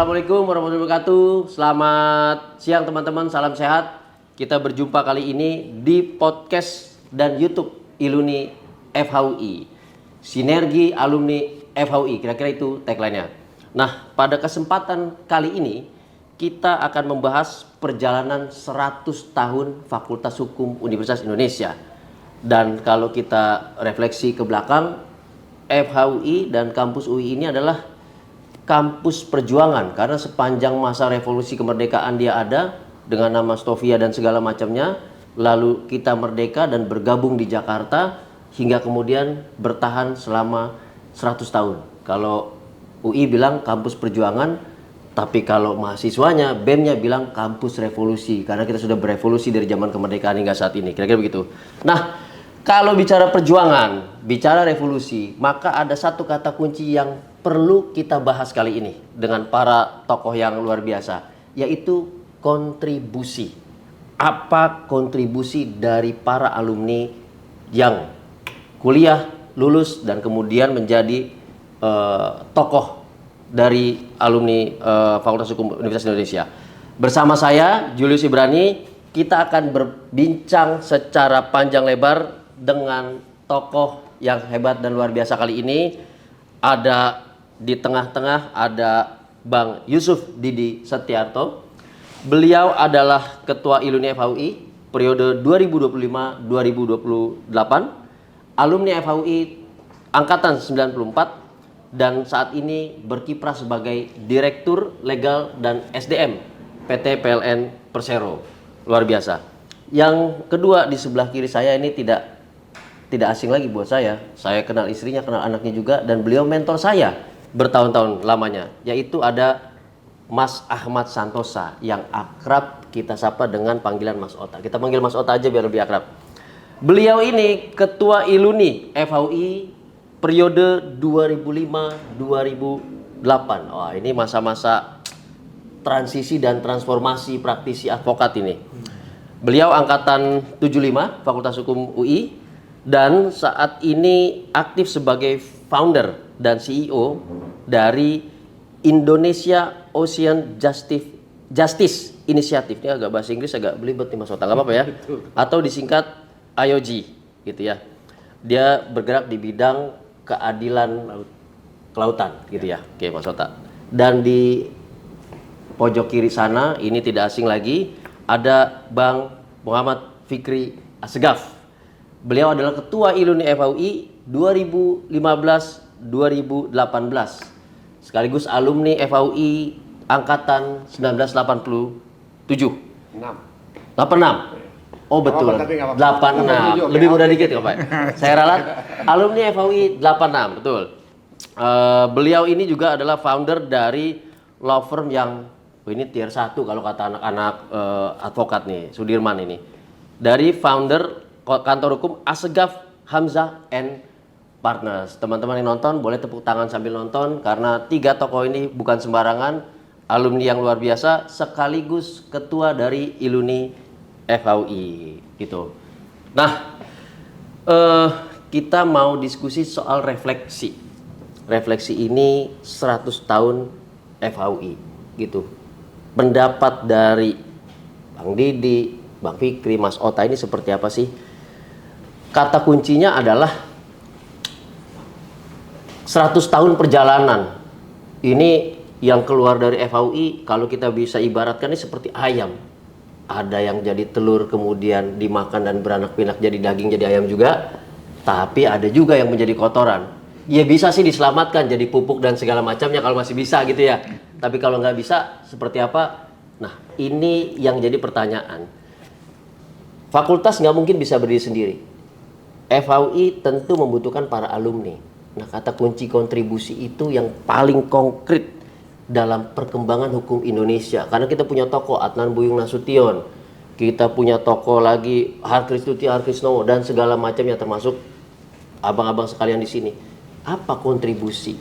Assalamualaikum warahmatullahi wabarakatuh. Selamat siang teman-teman, salam sehat. Kita berjumpa kali ini di podcast dan YouTube Iluni FHUI. Sinergi Alumni FHUI, kira-kira itu tagline-nya. Nah, pada kesempatan kali ini kita akan membahas perjalanan 100 tahun Fakultas Hukum Universitas Indonesia. Dan kalau kita refleksi ke belakang, FHUI dan kampus UI ini adalah kampus perjuangan, karena sepanjang masa revolusi kemerdekaan dia ada dengan nama Stovia dan segala macamnya. Lalu kita merdeka dan bergabung di Jakarta hingga kemudian bertahan selama 100 tahun. Kalau UI bilang kampus perjuangan, tapi kalau mahasiswanya, BEM-nya bilang kampus revolusi, karena kita sudah berevolusi dari zaman kemerdekaan hingga saat ini. Kira-kira begitu. Nah, kalau bicara perjuangan, bicara revolusi, maka ada satu kata kunci yang perlu kita bahas kali ini dengan para tokoh yang luar biasa, yaitu kontribusi. Apa kontribusi dari para alumni yang kuliah, lulus, dan kemudian menjadi tokoh dari alumni Fakultas Hukum Universitas Indonesia. Bersama saya, Julius Ibrani, kita akan berbincang secara panjang lebar dengan tokoh yang hebat dan luar biasa kali ini. Ada di tengah-tengah ada Bang Yusuf Didi Setiarto. Beliau adalah Ketua Iluni FHUI periode 2025-2028, alumni FHUI angkatan 94, dan saat ini berkiprah sebagai Direktur Legal dan SDM PT PLN Persero. Luar biasa. Yang kedua di sebelah kiri saya ini tidak asing lagi buat saya. Saya kenal istrinya, kenal anaknya juga, dan beliau mentor saya bertahun-tahun lamanya, yaitu ada Mas Ahmad Santosa yang akrab kita sapa dengan panggilan Mas Ota. Kita panggil Mas Ota aja biar lebih akrab. Beliau ini Ketua Iluni FHUI periode 2005-2008. Wah, ini masa-masa transisi dan transformasi praktisi advokat ini. Beliau angkatan 75 Fakultas Hukum UI dan saat ini aktif sebagai founder dan CEO dari Indonesia Ocean Justice Initiative. Ini agak bahasa Inggris agak belibet nih Mas Ota, nggak apa-apa ya? Atau disingkat IOG gitu ya. Dia bergerak di bidang keadilan kelautan gitu ya. Oke Mas Ota. Dan di pojok kiri sana ini tidak asing lagi, ada Bang Muhammad Fikri Assegaf. Beliau adalah Ketua Iluni FHUI 2015-2018, sekaligus alumni FHUI angkatan 1987. 86. Oh betul. 86. Lebih mudah dikit ya Pak. Saya ralat. Alumni FHUI 86, betul. Beliau ini juga adalah founder dari law firm yang ini tier 1 kalau kata anak-anak advokat nih, Sudirman ini. Dari founder kantor hukum Assegaf Hamzah and Partners. Teman-teman yang nonton boleh tepuk tangan sambil nonton, karena tiga tokoh ini bukan sembarangan, alumni yang luar biasa sekaligus ketua dari Iluni FHUI gitu. Nah, kita mau diskusi soal refleksi. Refleksi ini 100 tahun FHUI gitu. Pendapat dari Bang Didi, Bang Fikri, Mas Ota ini seperti apa sih? Kata kuncinya adalah 100 tahun perjalanan. Ini yang keluar dari FHUI, kalau kita bisa ibaratkan ini seperti ayam. Ada yang jadi telur kemudian dimakan dan beranak pinak jadi daging, jadi ayam juga. Tapi ada juga yang menjadi kotoran. Ya bisa sih diselamatkan jadi pupuk dan segala macamnya kalau masih bisa gitu ya. Tapi kalau nggak bisa seperti apa? Nah, ini yang jadi pertanyaan. Fakultas nggak mungkin bisa berdiri sendiri. FHUI tentu membutuhkan para alumni. Nah, kata kunci kontribusi itu yang paling konkret dalam perkembangan hukum Indonesia. Karena kita punya tokoh Adnan Buyung Nasution, kita punya tokoh lagi Harkristuti Harkrisnowo dan segala macamnya, termasuk abang-abang sekalian di sini. Apa kontribusi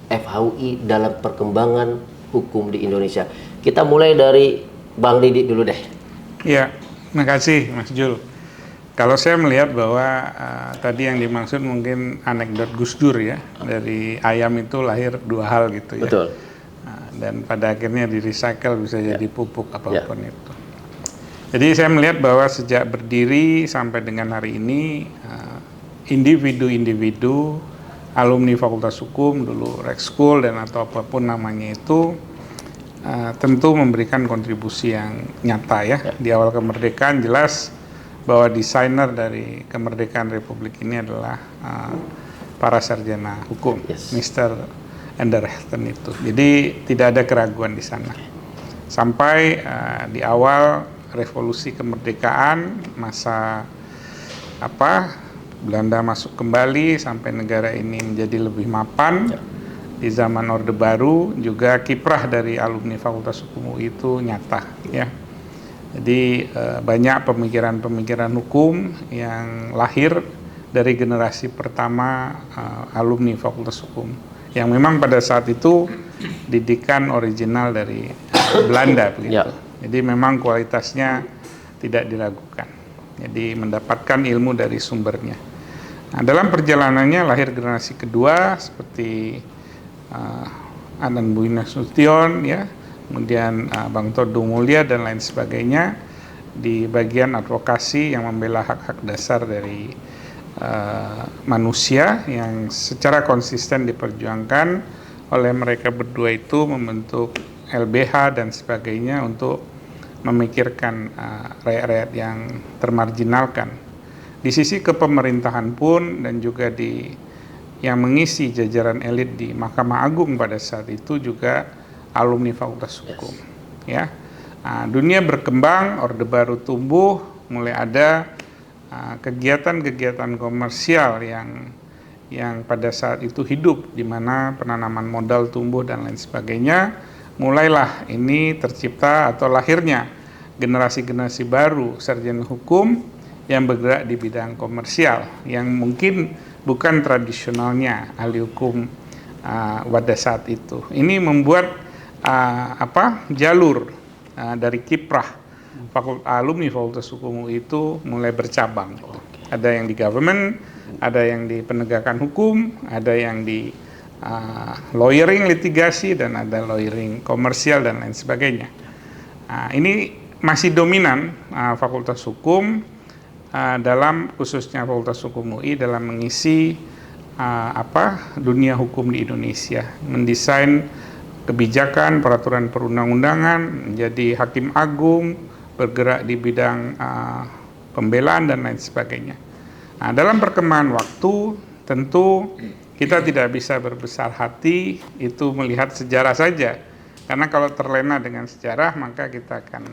FHUI dalam perkembangan hukum di Indonesia? Kita mulai dari Bang Didi dulu deh. Ya, makasih Mas Jul. Kalau saya melihat bahwa tadi yang dimaksud mungkin anekdot Gus Dur ya, dari ayam itu lahir dua hal gitu ya. Betul. dan pada akhirnya di recycle bisa jadi pupuk apapun itu. Jadi saya melihat bahwa sejak berdiri sampai dengan hari ini individu-individu alumni Fakultas Hukum dulu Rekskul dan atau apapun namanya itu tentu memberikan kontribusi yang nyata ya. Di awal kemerdekaan jelas bahwa desainer dari kemerdekaan Republik ini adalah para sarjana hukum, Mr. Anderson itu. Jadi tidak ada keraguan di sana. Sampai di awal revolusi kemerdekaan, masa Belanda masuk kembali sampai negara ini menjadi lebih mapan. Di zaman Orde Baru juga kiprah dari alumni Fakultas Hukum UI itu nyata ya. Jadi banyak pemikiran-pemikiran hukum yang lahir dari generasi pertama alumni Fakultas Hukum yang memang pada saat itu didikan original dari Belanda begitu. Jadi memang kualitasnya tidak diragukan. Jadi mendapatkan ilmu dari sumbernya. Nah, dalam perjalanannya lahir generasi kedua seperti Anan Budi Nasution ya, kemudian Bang Todung Mulya dan lain sebagainya di bagian advokasi yang membela hak-hak dasar dari manusia yang secara konsisten diperjuangkan oleh mereka berdua itu membentuk LBH dan sebagainya untuk memikirkan rakyat-rakyat yang termarginalkan. Di sisi kepemerintahan pun dan juga yang mengisi jajaran elit di Mahkamah Agung pada saat itu juga alumni Fakultas Hukum. Ya, dunia berkembang, Orde Baru tumbuh, mulai ada kegiatan-kegiatan komersial yang pada saat itu hidup, di mana penanaman modal tumbuh dan lain sebagainya. Mulailah ini tercipta atau lahirnya generasi-generasi baru sarjana hukum yang bergerak di bidang komersial yang mungkin bukan tradisionalnya ahli hukum pada saat itu. Ini membuat jalur dari kiprah alumni Fakultas Hukum itu mulai bercabang. Ada yang di government, ada yang di penegakan hukum, ada yang di lawyering litigasi, dan ada lawyering komersial dan lain sebagainya. Ini masih dominan Fakultas Hukum dalam khususnya Fakultas Hukum UI dalam mengisi dunia hukum di Indonesia, mendesain kebijakan, peraturan perundang-undangan, menjadi hakim agung, bergerak di bidang pembelaan dan lain sebagainya. Nah, dalam perkembangan waktu tentu kita tidak bisa berbesar hati itu melihat sejarah saja, karena kalau terlena dengan sejarah maka kita akan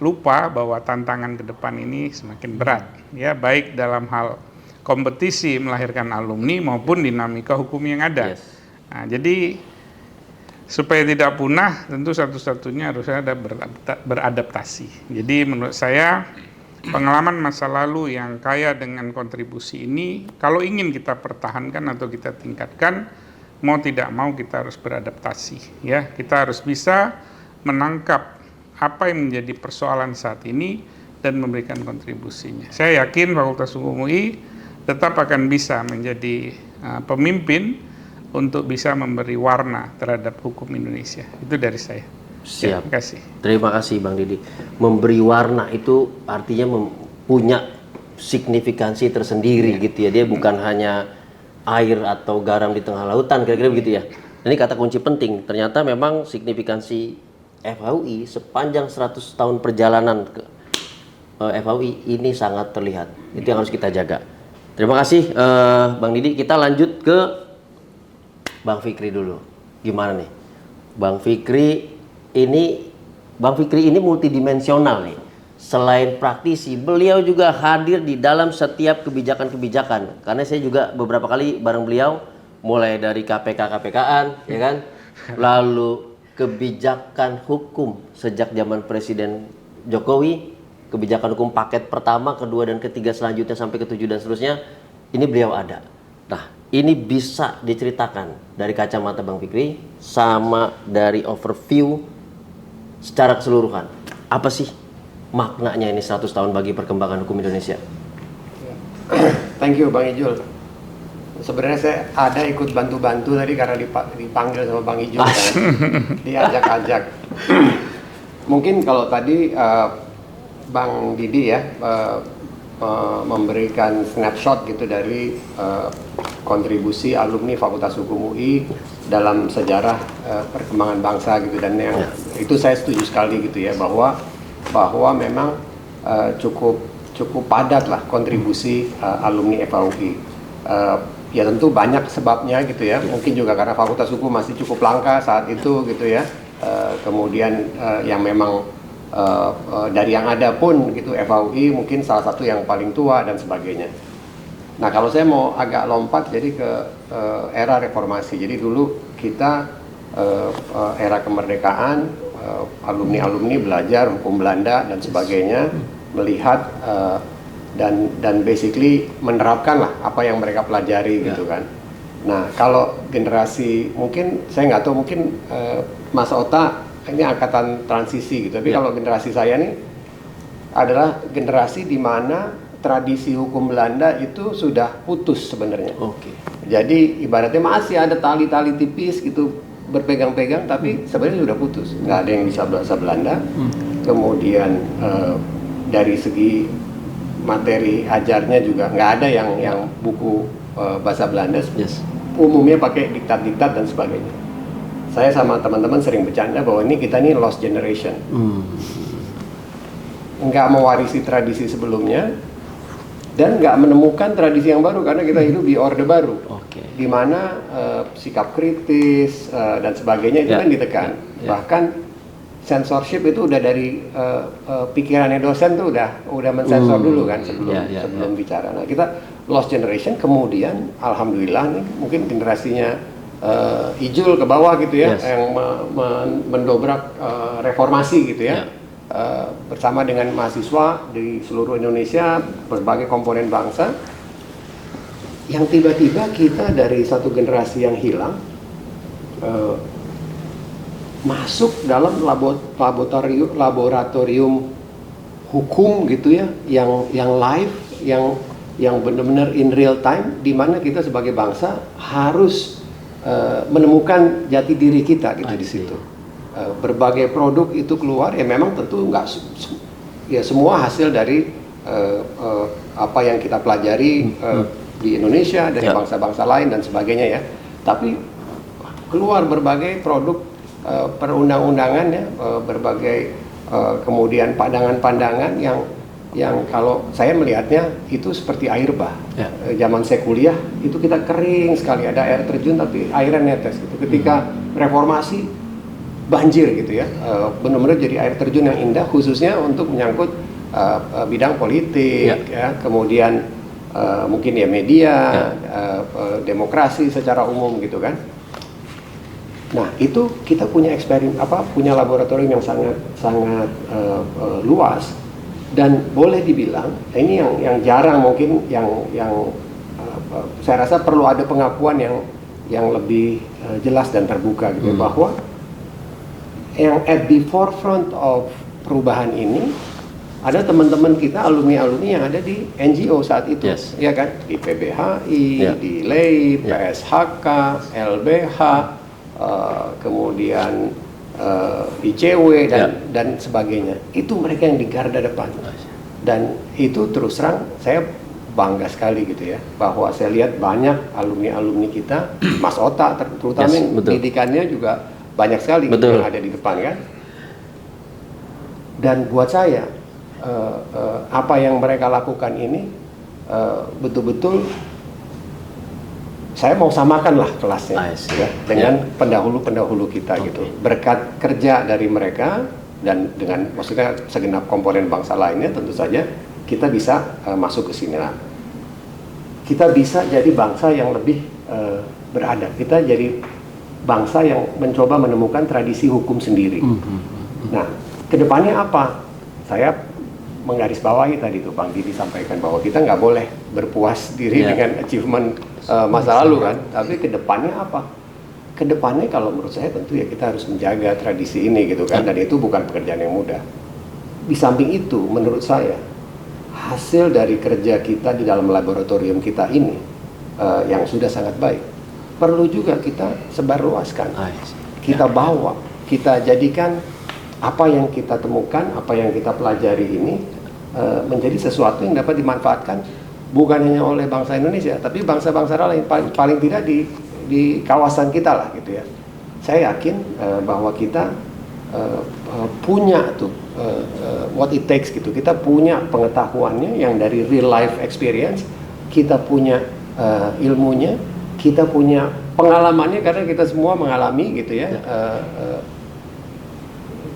lupa bahwa tantangan ke depan ini semakin berat, ya, baik dalam hal kompetisi melahirkan alumni maupun dinamika hukum yang ada. Nah, jadi supaya tidak punah, tentu satu-satunya harus ada beradaptasi. Jadi menurut saya pengalaman masa lalu yang kaya dengan kontribusi ini, kalau ingin kita pertahankan atau kita tingkatkan, mau tidak mau kita harus beradaptasi. Ya, kita harus bisa menangkap apa yang menjadi persoalan saat ini dan memberikan kontribusinya. Saya yakin Fakultas Hukum UI tetap akan bisa menjadi pemimpin untuk bisa memberi warna terhadap hukum Indonesia. Itu dari saya. Siap. Terima kasih. Terima kasih Bang Didi. Memberi warna itu artinya punya signifikansi tersendiri gitu ya. Dia bukan hanya air atau garam di tengah lautan, kira-kira begitu ya. Ini kata kunci penting. Ternyata memang signifikansi FHUI sepanjang 100 tahun perjalanan ke FHUI ini sangat terlihat. Itu yang harus kita jaga. Terima kasih Bang Didi. Kita lanjut ke Bang Fikri dulu. Gimana nih? Bang Fikri ini multidimensional nih. Selain praktisi, beliau juga hadir di dalam setiap kebijakan-kebijakan. Karena saya juga beberapa kali bareng beliau, mulai dari KPK-KPKan, ya kan? Lalu kebijakan hukum sejak zaman Presiden Jokowi, kebijakan hukum paket pertama, kedua, dan ketiga selanjutnya sampai ke-7 dan seterusnya, ini beliau ada. Nah, ini bisa diceritakan dari kacamata Bang Fikri sama dari overview secara keseluruhan. Apa sih maknanya ini 100 tahun bagi perkembangan hukum Indonesia? Thank you Bang Ijul. Sebenarnya saya ada ikut bantu-bantu tadi karena dipanggil sama Bang Ijo kan, diajak-ajak. Mungkin kalau tadi Bang Didi ya memberikan snapshot gitu dari kontribusi alumni Fakultas Hukum UI dalam sejarah perkembangan bangsa gitu, dan yang itu saya setuju sekali gitu ya, bahwa memang cukup padat lah kontribusi alumni FHUI. Ya tentu banyak sebabnya gitu ya, mungkin juga karena Fakultas Hukum masih cukup langka saat itu gitu ya. Kemudian yang memang dari yang ada pun gitu, FHUI mungkin salah satu yang paling tua dan sebagainya. Nah kalau saya mau agak lompat jadi ke era reformasi. Jadi dulu kita era kemerdekaan, alumni belajar hukum Belanda dan sebagainya, melihat dan basically menerapkan lah apa yang mereka pelajari gitu kan. Nah kalau generasi, mungkin saya nggak tahu, mungkin Mas Ota ini angkatan transisi gitu, tapi kalau generasi saya nih adalah generasi di mana tradisi hukum Belanda itu sudah putus sebenarnya. Jadi ibaratnya masih ada tali-tali tipis gitu berpegang-pegang, tapi sebenarnya sudah putus, nggak ada yang bisa bahasa Belanda. Kemudian dari segi materi ajarnya juga nggak ada yang buku bahasa Belanda. Umumnya pakai diktat-diktat dan sebagainya. Saya sama teman-teman sering bercanda bahwa kita nih lost generation, nggak mewarisi tradisi sebelumnya dan nggak menemukan tradisi yang baru karena kita hidup di orde baru, di mana sikap kritis dan sebagainya itu kan ditekan. Bahkan censorship itu udah dari pikirannya dosen tuh udah mensensor dulu kan sebelum bicara. Nah kita lost generation, kemudian alhamdulillah nih mungkin generasinya Ijul ke bawah gitu ya, yang mendobrak reformasi gitu ya, bersama dengan mahasiswa di seluruh Indonesia, berbagai komponen bangsa, yang tiba-tiba kita dari satu generasi yang hilang masuk dalam laboratorium hukum gitu ya, yang live, yang benar-benar in real time, di mana kita sebagai bangsa harus menemukan jati diri kita gitu di situ. Berbagai produk itu keluar, ya memang tentu nggak ya semua hasil dari apa yang kita pelajari di Indonesia dari bangsa-bangsa lain dan sebagainya ya. Tapi keluar berbagai produk perundang-undangan ya, berbagai kemudian pandangan-pandangan yang kalau saya melihatnya itu seperti air bah. Zaman saya kuliah itu kita kering sekali, ada air terjun tapi airnya netes gitu. Ketika reformasi banjir gitu ya, benar-benar jadi air terjun yang indah, khususnya untuk menyangkut bidang politik ya, kemudian mungkin ya media, demokrasi secara umum gitu kan. Nah itu kita punya punya laboratorium yang sangat luas, dan boleh dibilang ini yang jarang mungkin yang saya rasa perlu ada pengakuan yang lebih jelas dan terbuka gitu, bahwa yang at the forefront of perubahan ini ada teman-teman kita, alumni-alumni yang ada di NGO saat itu, ya kan, di PBHI, di LEI, PSHK, LBH, kemudian ICW dan sebagainya. Itu mereka yang di garda depan, dan itu terus terang saya bangga sekali gitu ya, bahwa saya lihat banyak alumni-alumni kita, Mas Ota terutama pendidikannya juga banyak sekali yang ada di depan kan. Dan buat saya apa yang mereka lakukan ini betul-betul saya mau samakan lah kelasnya ya, dengan pendahulu-pendahulu kita gitu. Berkat kerja dari mereka dan dengan maksudnya segenap komponen bangsa lainnya, tentu saja kita bisa masuk ke sini. Nah, kita bisa jadi bangsa yang lebih beradab. Kita jadi bangsa yang mencoba menemukan tradisi hukum sendiri. Nah, kedepannya apa? Saya menggarisbawahi tadi tuh Bang Didi sampaikan bahwa kita nggak boleh berpuas diri dengan achievement masa lalu kan, tapi kedepannya apa? Kedepannya kalau menurut saya tentu ya kita harus menjaga tradisi ini gitu kan, dan itu bukan pekerjaan yang mudah. Di samping itu menurut saya hasil dari kerja kita di dalam laboratorium kita ini yang sudah sangat baik. Perlu juga kita sebarluaskan, kita bawa, kita jadikan apa yang kita temukan, apa yang kita pelajari ini menjadi sesuatu yang dapat dimanfaatkan bukan hanya oleh bangsa Indonesia, tapi bangsa-bangsa lain, paling tidak di kawasan kita lah gitu ya. Saya yakin bahwa kita punya tuh what it takes gitu. Kita punya pengetahuannya yang dari real life experience, kita punya ilmunya, kita punya pengalamannya karena kita semua mengalami gitu ya.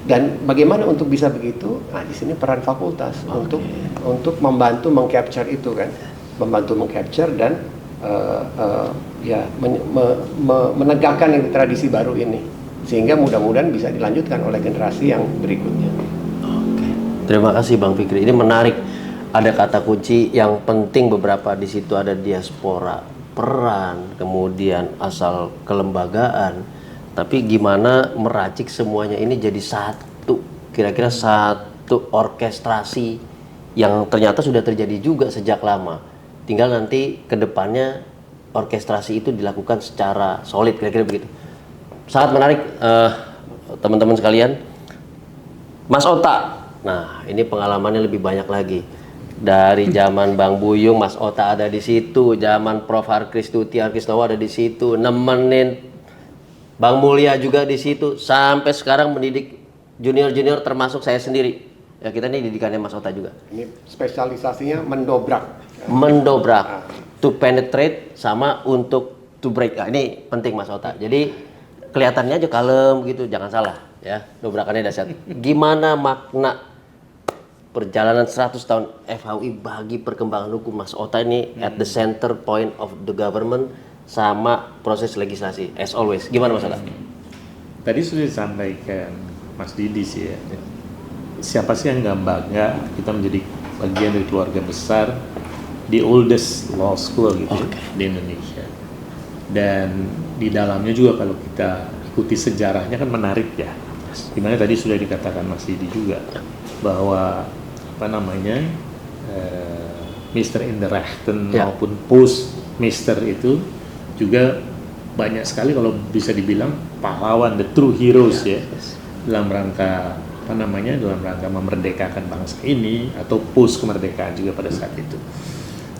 Dan bagaimana untuk bisa begitu? Nah, di sini peran fakultas untuk membantu mengcapture itu kan, membantu mengcapture dan menegakkan yang tradisi baru ini, sehingga mudah-mudahan bisa dilanjutkan oleh generasi yang berikutnya. Oke, terima kasih Bang Fikri. Ini menarik. Ada kata kunci yang penting beberapa di situ, ada diaspora, peran, kemudian asal kelembagaan. Tapi gimana meracik semuanya ini jadi satu, kira-kira satu orkestrasi yang ternyata sudah terjadi juga sejak lama. Tinggal nanti ke depannya orkestrasi itu dilakukan secara solid, kira-kira begitu. Sangat menarik teman-teman sekalian. Mas Ota, nah ini pengalamannya lebih banyak lagi. Dari zaman Bang Buyung, Mas Ota ada di situ. Zaman Prof. Harkristuti Harkrisnowo ada di situ. Nemenin Bang Mulya juga di situ. Sampai sekarang mendidik junior-junior termasuk saya sendiri. Ya kita ini didikannya Mas Ota juga. Ini spesialisasinya mendobrak. To penetrate sama untuk to break. Nah, ini penting Mas Ota. Jadi kelihatannya aja kalem gitu, jangan salah ya. Dobrakannya dahsyat. Gimana makna perjalanan 100 tahun FHUI bagi perkembangan hukum? Mas Ota ini at the center point of the government sama proses legislasi as always. Gimana Mas Ota? Tadi sudah disampaikan Mas Didi sih ya. Siapa sih yang nggak bangga kita menjadi bagian dari keluarga besar di oldest law school gitu ya, di Indonesia. Dan di dalamnya juga kalau kita ikuti sejarahnya kan menarik ya. Dimana tadi sudah dikatakan Mas Didi juga bahwa Mr. Inderrechten maupun post Mr. itu juga banyak sekali kalau bisa dibilang pahlawan, the true heroes dalam rangka dalam rangka memerdekakan bangsa ini atau post kemerdekaan juga pada saat itu.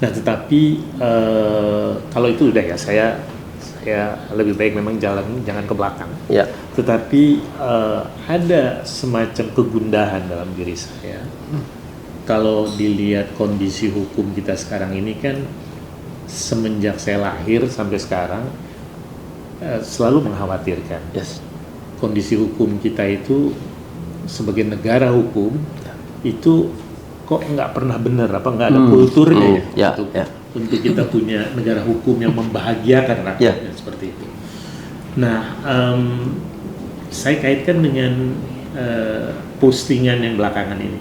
Nah tetapi kalau itu udah ya saya lebih baik memang jangan ke belakang. Tetapi ada semacam kegundahan dalam diri saya. Kalau dilihat kondisi hukum kita sekarang ini kan semenjak saya lahir sampai sekarang selalu mengkhawatirkan. Kondisi hukum kita itu sebagai negara hukum itu kok nggak pernah benar, nggak ada kulturnya untuk kita punya negara hukum yang membahagiakan rakyatnya seperti itu. Nah, saya kaitkan dengan postingan yang belakangan ini.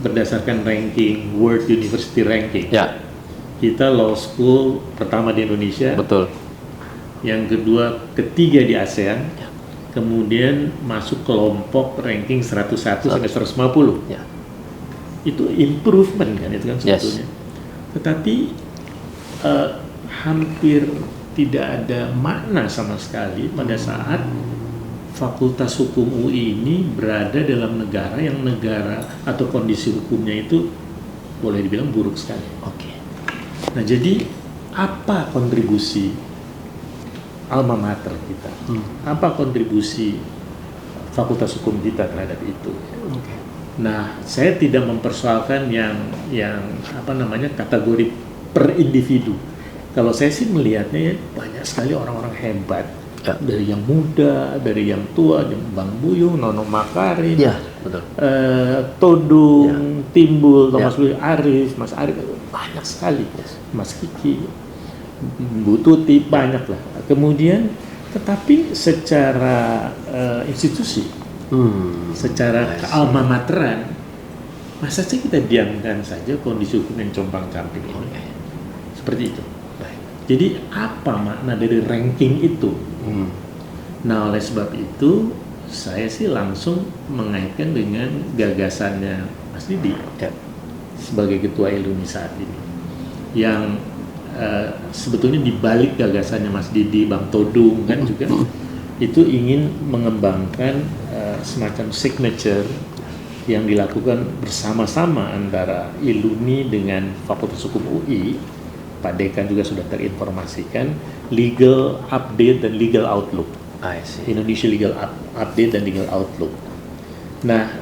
Berdasarkan ranking World University Ranking, kita law school pertama di Indonesia, yang kedua, ketiga di ASEAN, kemudian masuk kelompok ranking 101 sampai 150. Itu improvement kan itu kan sebetulnya. Tetapi hampir tidak ada makna sama sekali pada saat Fakultas Hukum UI ini berada dalam negara atau kondisi hukumnya itu boleh dibilang buruk sekali. Nah, jadi apa kontribusi alma mater kita? Apa kontribusi Fakultas Hukum kita terhadap itu? Nah, saya tidak mempersoalkan yang kategori per individu. Kalau saya sih melihatnya banyak sekali orang-orang hebat. Dari yang muda, dari yang tua, Bang Buyung, Nono Makarim, Todung, Timbul, Thomas Louis Arif, Mas Arif, banyak sekali, Mas Kiki, Bu Tuti, banyak lah. Kemudian, tetapi secara institusi, secara kealma materan, masa sih kita diamkan saja kondisi hukum yang compang-camping ini? Seperti itu. Jadi apa makna dari ranking itu? Nah, oleh sebab itu saya sih langsung mengaitkan dengan gagasannya Mas Didi sebagai Ketua ILUNI saat ini, yang sebetulnya di balik gagasannya Mas Didi, Bang Todung kan juga itu ingin mengembangkan semacam signature yang dilakukan bersama-sama antara ILUNI dengan Fakultas Hukum UI. Pak Dekan juga sudah terinformasikan legal update dan legal outlook. I see. Indonesia Legal Update dan Legal Outlook. Nah,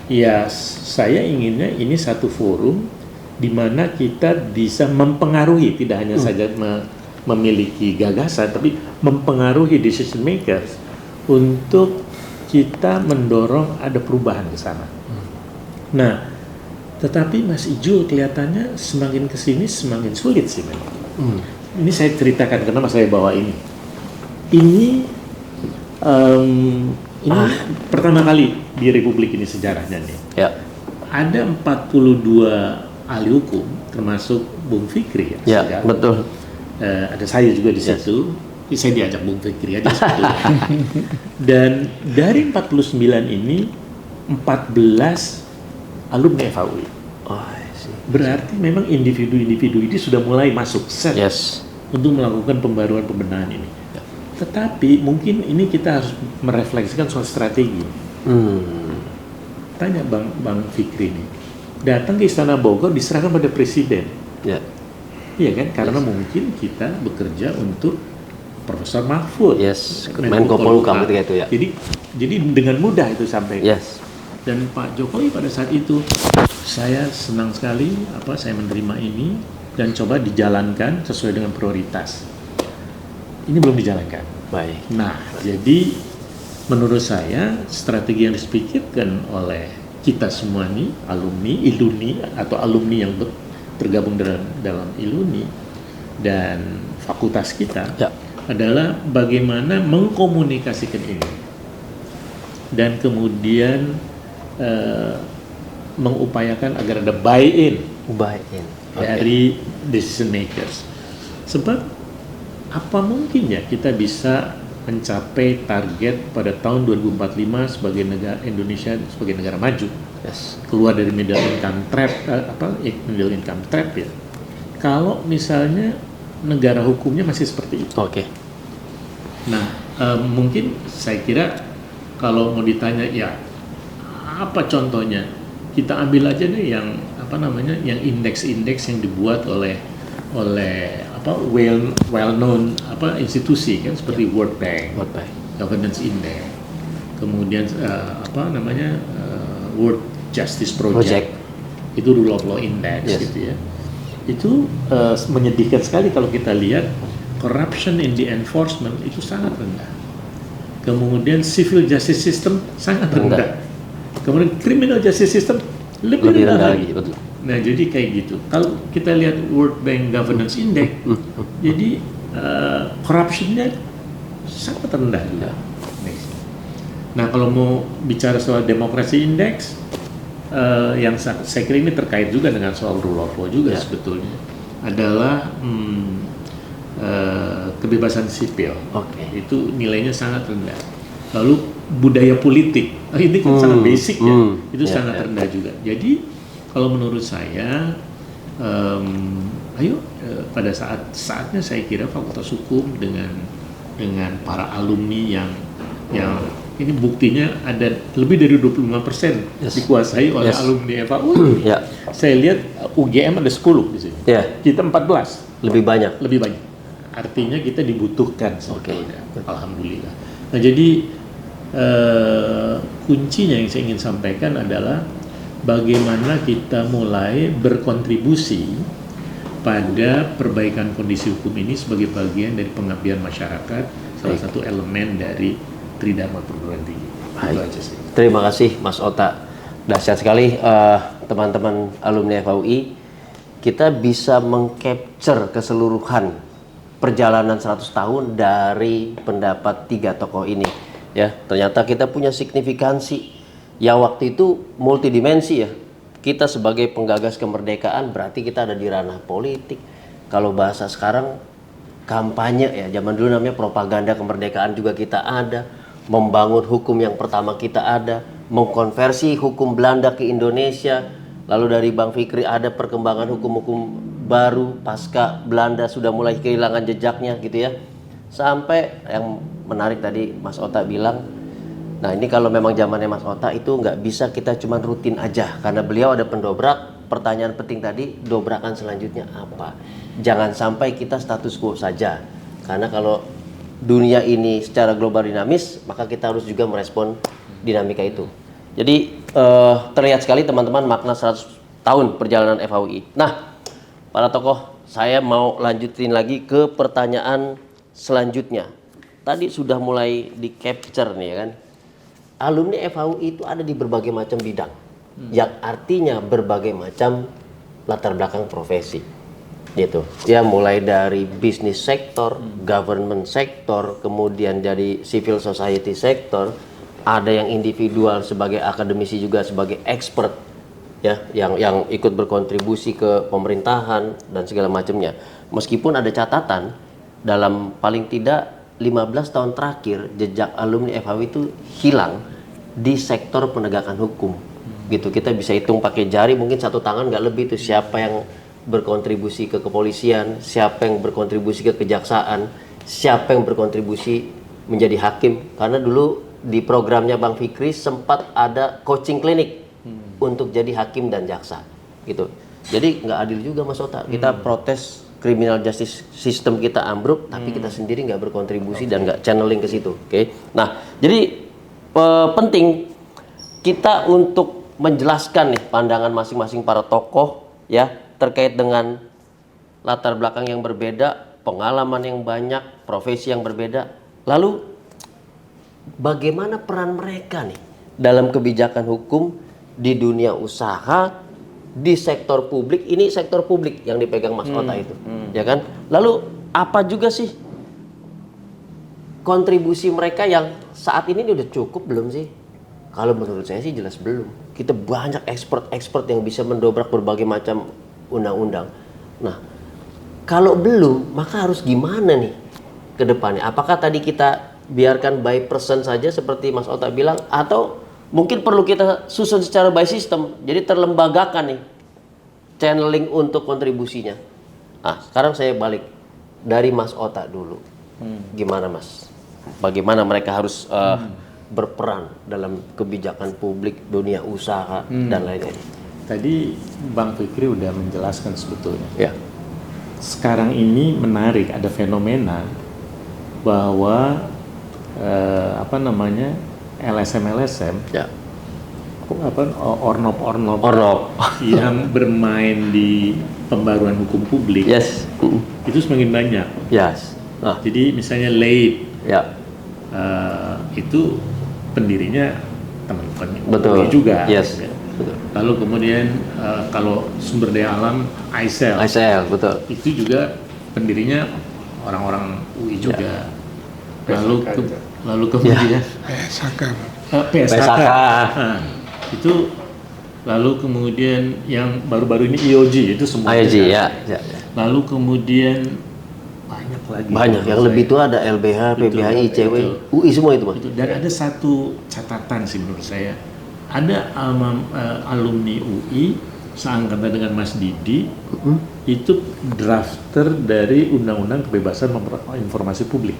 ya saya inginnya ini satu forum di mana kita bisa mempengaruhi, tidak hanya saja memiliki gagasan, tapi mempengaruhi decision makers untuk kita mendorong ada perubahan ke sana. Nah, tetapi Mas Ijul kelihatannya semakin kesini semakin sulit sih memang. Ini saya ceritakan kenapa saya bawa ini. Ini pertama kali di Republik ini sejarahnya nih. Ya. Ada 42 ahli hukum, termasuk Bung Fikri ya. Ya, sejarah. betul. Ada saya juga di situ. Saya diajak Bung Fikri aja sebetulnya. Dan dari 49 ini 14 alumni FHUI. Oh, I see. Berarti memang individu-individu ini sudah mulai masuk set Yes. untuk melakukan pembaruan pembenahan ini. Tetapi mungkin ini kita harus merefleksikan soal strategi. Tanya Bang Fikri ini, datang ke Istana Bogor diserahkan pada Presiden. Ya. Iya kan? Karena mungkin kita bekerja untuk Profesor Mahfud. Yes. Menko Polhukam ketika itu ya. Jadi dengan mudah itu sampai. Yes. Dan Pak Jokowi pada saat itu, saya senang sekali saya menerima ini dan coba dijalankan sesuai dengan prioritas. Ini belum dijalankan. Baik. Nah, jadi menurut saya strategi yang dipikirkan oleh kita semua nih, alumni ILUNI atau alumni yang tergabung dalam ILUNI dan fakultas kita adalah bagaimana mengkomunikasikan ini dan kemudian mengupayakan agar ada buy-in dari decision makers. Sebab apa mungkin ya kita bisa mencapai target pada tahun 2045 sebagai negara Indonesia sebagai negara maju, keluar dari middle income trap ya. Kalau misalnya negara hukumnya masih seperti itu. Oke. Nah, mungkin saya kira kalau mau ditanya ya apa contohnya, kita ambil aja nih yang yang indeks-indeks yang dibuat oleh well known institusi kan seperti World Bank, Governance Index, kemudian World Justice Project. Itu Rule of Law Index gitu ya. Itu menyedihkan sekali kalau kita lihat corruption in the enforcement itu sangat rendah. Kemudian civil justice system sangat rendah. Kemudian criminal justice system lebih rendah lagi. Betul. Nah, jadi kayak gitu. Kalau kita lihat World Bank Governance Index, jadi corruption-nya sangat rendah juga. Nah, kalau mau bicara soal Democracy Index, yang saya kira ini terkait juga dengan soal rule of law juga sebetulnya, adalah kebebasan sipil. Itu nilainya sangat rendah. Lalu budaya politik, ini kan sangat basic ya, itu sangat rendah juga. Jadi kalau menurut saya, pada saatnya saya kira Fakultas Hukum dengan para alumni yang ini buktinya ada lebih dari 25% dikuasai oleh alumni FHUI. Saya lihat UGM ada 10 di sini. Kita 14. Lebih banyak. Artinya kita dibutuhkan sebetulnya. Alhamdulillah. Nah, jadi kuncinya yang saya ingin sampaikan adalah bagaimana kita mulai berkontribusi pada perbaikan kondisi hukum ini sebagai bagian dari pengabdian masyarakat, salah satu elemen dari Tridharma Perguruan Tinggi. Itu aja sih. Terima kasih Mas Ota. Dahsyat sekali teman-teman alumni FHUI. Kita bisa mengcapture keseluruhan perjalanan 100 tahun dari pendapat 3 tokoh ini. Ya, ternyata kita punya signifikansi yang waktu itu multidimensi ya. Kita sebagai penggagas kemerdekaan berarti kita ada di ranah politik. Kalau bahasa sekarang kampanye ya, zaman dulu namanya propaganda kemerdekaan juga kita ada. Membangun hukum yang pertama kita ada, mengkonversi hukum Belanda ke Indonesia. Lalu dari Bang Fikri ada perkembangan hukum-hukum baru pasca Belanda sudah mulai kehilangan jejaknya gitu ya. Sampai yang menarik tadi Mas Ota bilang, nah ini kalau memang zamannya Mas Ota itu nggak bisa kita cuma rutin aja, karena beliau ada pendobrak. Pertanyaan penting tadi, dobrakan selanjutnya apa? Jangan sampai kita status quo saja, karena kalau dunia ini secara global dinamis, maka kita harus juga merespon dinamika itu. Jadi terlihat sekali teman-teman makna 100 tahun perjalanan FHUI. Nah, para tokoh, saya mau lanjutin lagi ke pertanyaan selanjutnya. Tadi sudah mulai di capture nih ya kan. Alumni FHUI itu ada di berbagai macam bidang, yang artinya berbagai macam latar belakang profesi. Gitu. Ya mulai dari bisnis sektor, government sektor, kemudian dari civil society sektor, ada yang individual sebagai akademisi juga sebagai expert ya yang ikut berkontribusi ke pemerintahan dan segala macamnya. Meskipun ada catatan dalam paling tidak 15 tahun terakhir jejak alumni FHUI itu hilang di sektor penegakan hukum. Gitu, kita bisa hitung pakai jari mungkin satu tangan nggak lebih itu siapa yang berkontribusi ke kepolisian, siapa yang berkontribusi ke kejaksaan, siapa yang berkontribusi menjadi hakim. Karena dulu di programnya Bang Fikri sempat ada coaching klinik untuk jadi hakim dan jaksa gitu. Jadi nggak adil juga Mas Ota. Kita protes criminal justice system kita ambruk, tapi kita sendiri nggak berkontribusi dan nggak channeling ke situ. Oke. Nah, jadi penting kita untuk menjelaskan nih pandangan masing-masing para tokoh ya terkait dengan latar belakang yang berbeda, pengalaman yang banyak, profesi yang berbeda. Lalu bagaimana peran mereka nih dalam kebijakan hukum di dunia usaha, di sektor publik? Ini sektor publik yang dipegang Mas Ota itu, ya kan? Lalu apa juga sih kontribusi mereka yang saat ini udah cukup belum sih? Kalau menurut saya sih jelas belum. Kita banyak expert yang bisa mendobrak berbagai macam undang-undang. Nah, kalau belum, maka harus gimana nih ke depannya? Apakah tadi kita biarkan by person saja seperti Mas Ota bilang, atau mungkin perlu kita susun secara by system, jadi terlembagakan nih channeling untuk kontribusinya. Nah, sekarang saya balik dari Mas Ota dulu. Gimana Mas? Bagaimana mereka harus berperan dalam kebijakan publik, dunia usaha dan lain-lain? Tadi Bang Fikri udah menjelaskan sebetulnya. Ya. Sekarang ini menarik, ada fenomena bahwa LSM Ya. ornop Ornop. yang bermain di pembaruan hukum publik Yes. itu semakin banyak. Yes. Nah, Jadi misalnya LAIP ya. itu pendirinya teman-teman Betul. UI juga. Yes. Ya. Betul. Lalu kemudian kalau sumber daya alam ISEL ISL, betul. itu juga pendirinya orang-orang UI juga. Lalu kemudian PSHK. Nah, itu lalu kemudian yang baru-baru ini IOG itu semua. IOG ya. Lalu kemudian banyak lagi. Banyak yang lebih tua ada LBH, PBHI, ICW, UI semua itu Mas. Dan ada satu catatan sih menurut saya. Ada alumni UI seangkatan dengan Mas Didi itu drafter dari Undang-Undang Kebebasan Informasi Publik.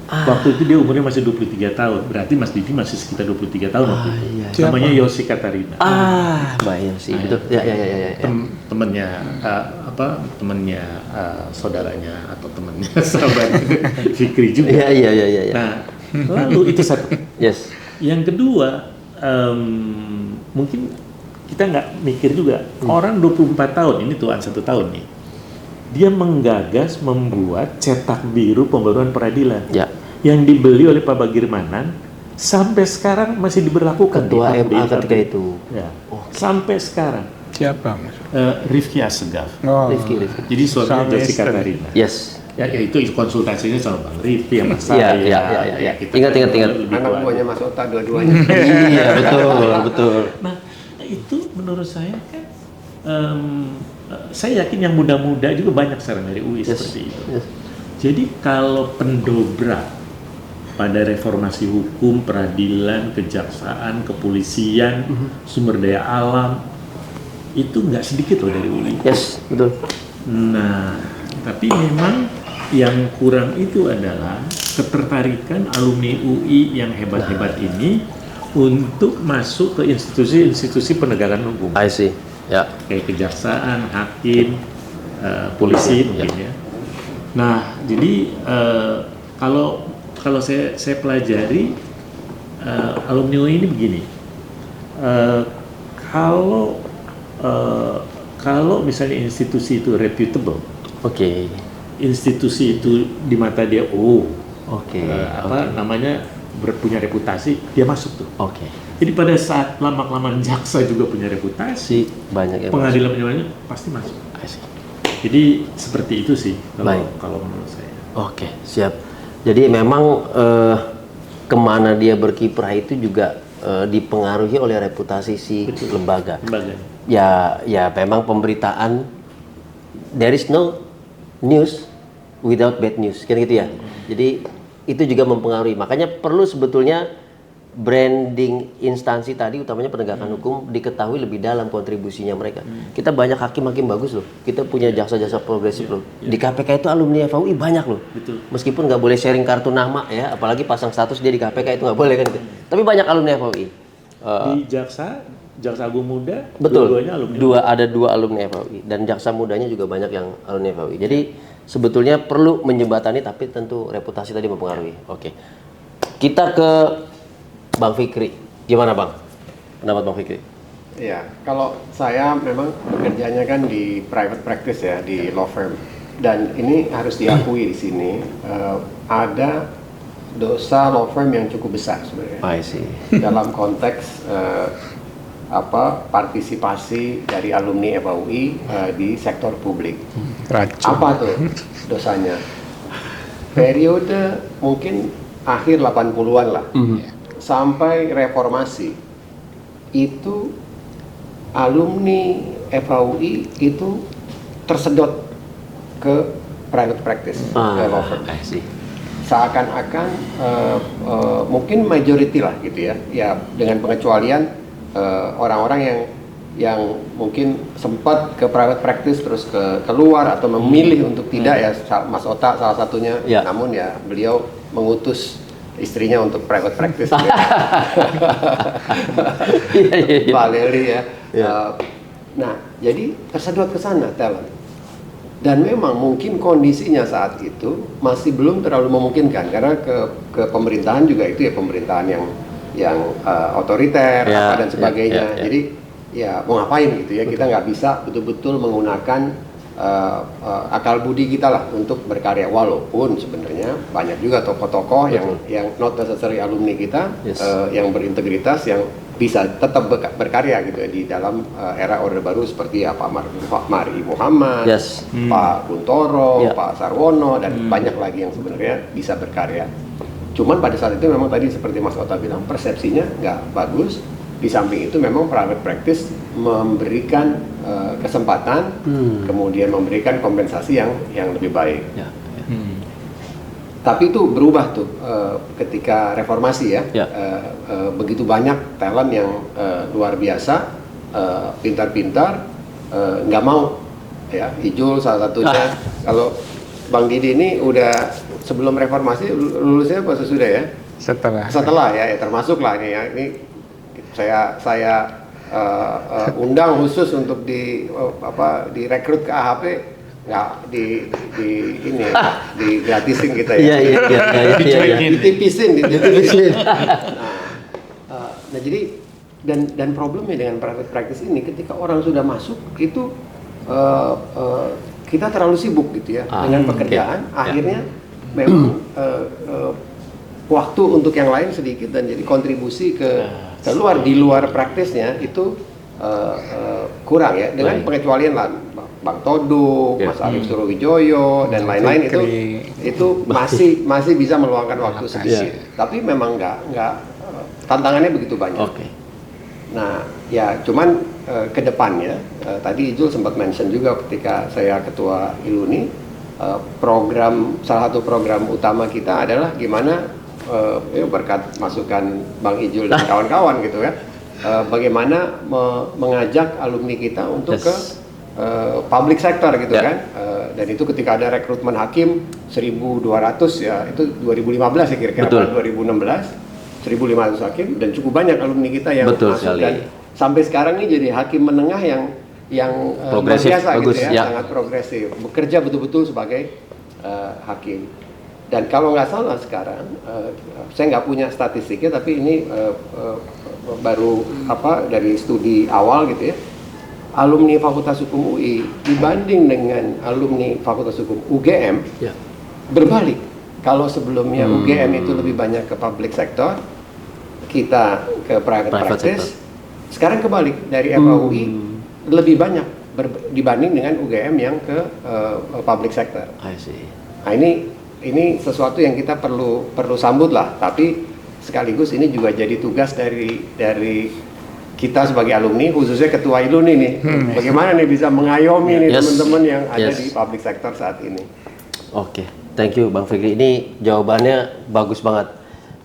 Waktu itu dia umurnya masih 23 tahun, berarti Mas Didi masih sekitar 23 tahun waktu itu. Iya. Namanya Yosi Katarina. Mbak Yosi, betul. Ya. Temennya saudaranya atau temennya sahabat Fikri juga. Iya. Nah, lalu itu satu. Yes. Yang kedua, mungkin kita nggak mikir juga, orang 24 tahun, ini tuan 1 tahun nih, dia menggagas membuat cetak biru pembaruan peradilan yang dibeli oleh Pak Bagirmanan, sampai sekarang masih diberlakukan. Ketua MA ketika itu. Ya. Sampai sekarang. Siapa Mas? Rifki Assegaf. Rifki. Jadi suaminya Yosi Katarina. Yes. Ya itu konsultasinya sama Bang Rifki sama saya. Iya. Ingat. Anak buahnya Mas Ota dua-duanya. Iya, betul. Nah, itu menurut saya kan saya yakin yang muda-muda juga banyak sekarang dari UI seperti itu. Yes. Jadi kalau pendobrak pada reformasi hukum, peradilan, kejaksaan, kepolisian, sumber daya alam itu nggak sedikit loh dari UI. Yes, betul. Nah, tapi memang yang kurang itu adalah ketertarikan alumni UI yang hebat-hebat ini untuk masuk ke institusi-institusi penegakan hukum. I see. Ya. Kayak kejaksaan, hakim, polisi mungkin ya. Nah, jadi kalau saya pelajari alumni UI ini begini. Kalau misalnya institusi itu reputable, Oke. institusi itu di mata dia, namanya punya reputasi, dia masuk tuh. Oke. Jadi pada saat lama-kelamaan jaksa juga punya reputasi, Banyak yang pengadilan punya pasti masuk. I see. Jadi seperti itu sih Baik. kalau menurut saya. Oke, siap. Jadi memang kemana dia berkiprah itu juga dipengaruhi oleh reputasi si lembaga. Ya memang pemberitaan, there is no news without bad news, kan gitu ya. Jadi itu juga mempengaruhi. Makanya perlu sebetulnya branding instansi tadi, utamanya penegakan hukum, diketahui lebih dalam kontribusinya mereka. Kita banyak hakim-hakim bagus loh. Kita punya jaksa-jaksa progresif loh. Di KPK itu alumni FHUI banyak loh. Betul. Meskipun nggak boleh sharing kartu nama ya, apalagi pasang status dia di KPK itu nggak boleh kan. Tapi banyak alumni FHUI. Di Jaksa Agung Muda, Betul. dua-duanya alumni. Ada dua alumni FHUI dan jaksa mudanya juga banyak yang alumni FHUI. Jadi sebetulnya perlu menjembatani, tapi tentu reputasi tadi mempengaruhi. Oke. Kita ke Bang Fikri. Gimana Bang? Pendapat Bang Fikri? Ya, kalau saya memang bekerjanya kan di private practice ya, di law firm. Dan ini harus diakui di sini ada dosa law firm yang cukup besar sebenarnya. I see. Dalam konteks partisipasi dari alumni FHUI di sektor publik. Racun. Apa tuh dosanya? Periode mungkin akhir 80-an lah. Sampai reformasi itu alumni FHUI itu tersedot ke private practice, ke law firm. I see. Seakan-akan mungkin majority lah gitu ya, ya dengan pengecualian orang-orang yang mungkin sempat ke private practice terus keluar atau memilih untuk tidak ya, Mas Ota salah satunya, namun ya beliau mengutus istrinya untuk private practice. Pak Leli ya. Nah, jadi tersedot ke sana talent. Dan memang mungkin kondisinya saat itu masih belum terlalu memungkinkan karena ke pemerintahan juga itu ya pemerintahan yang otoriter dan sebagainya. Jadi ya mau ngapain gitu ya, kita nggak bisa betul-betul menggunakan akal budi kita lah untuk berkarya, walaupun sebenarnya banyak juga tokoh-tokoh yang not necessary alumni kita yang berintegritas yang bisa tetap berkarya gitu ya di dalam era Orde Baru seperti Pak Mari Muhammad, Pak Kuntoro, Pak Sarwono dan banyak lagi yang sebenarnya bisa berkarya. Cuman pada saat itu memang tadi seperti Mas Ota bilang persepsinya nggak bagus. Di samping itu memang private practice memberikan kesempatan, kemudian memberikan kompensasi yang lebih baik. Tapi itu berubah tuh ketika reformasi ya. Begitu banyak talent yang luar biasa, pintar-pintar, nggak mau ya. Ijul salah satunya. Kalau Bang Didi ini udah sebelum reformasi lulusnya apa sesudah ya? Setelah ya, termasuk lah ini ya. Ini saya undang khusus untuk direkrut ke AHP, nggak digratisin kita ya. Ditipisin. Nah jadi dan problemnya dengan private practice ini ketika orang sudah masuk itu kita terlalu sibuk gitu ya dengan pekerjaan, akhirnya memang waktu untuk yang lain sedikit dan jadi kontribusi di luar praktisnya itu kurang ya, dengan pengecualian lah Bang Todung, Mas Arief Surowijoyo dan lain-lain itu masih bisa meluangkan waktu sedikit. Tapi memang nggak tantangannya begitu banyak. Nah ya cuman ke depannya tadi Ijul sempat mention juga ketika saya ketua Iluni, salah satu program utama kita adalah gimana berkat masukan Bang Ijul dan kawan-kawan gitu ya, bagaimana mengajak alumni kita untuk ke public sector gitu kan. Dan itu ketika ada rekrutmen hakim 1.200 ya, itu 2015 ya kira-kira, 2016 1.500 hakim, dan cukup banyak alumni kita yang masuk sekali. Dan sampai sekarang ini jadi hakim menengah yang progresif, biasa bagus, gitu ya, sangat progresif, bekerja betul-betul sebagai hakim. Dan kalau nggak salah sekarang, saya nggak punya statistiknya, tapi ini baru dari studi awal gitu ya, alumni Fakultas Hukum UI dibanding dengan alumni Fakultas Hukum UGM berbalik. Kalau sebelumnya UGM itu lebih banyak ke public sector, kita ke private practice, sekarang kebalik, dari FHUI lebih banyak dibanding dengan UGM yang ke public sector. Nah ini sesuatu yang kita perlu sambut lah, tapi sekaligus ini juga jadi tugas dari kita sebagai alumni, khususnya ketua ILUNI nih, bagaimana nih bisa mengayomi nih teman-teman yang ada di public sector saat ini. Oke, thank you Bang Fikri. Ini jawabannya bagus banget.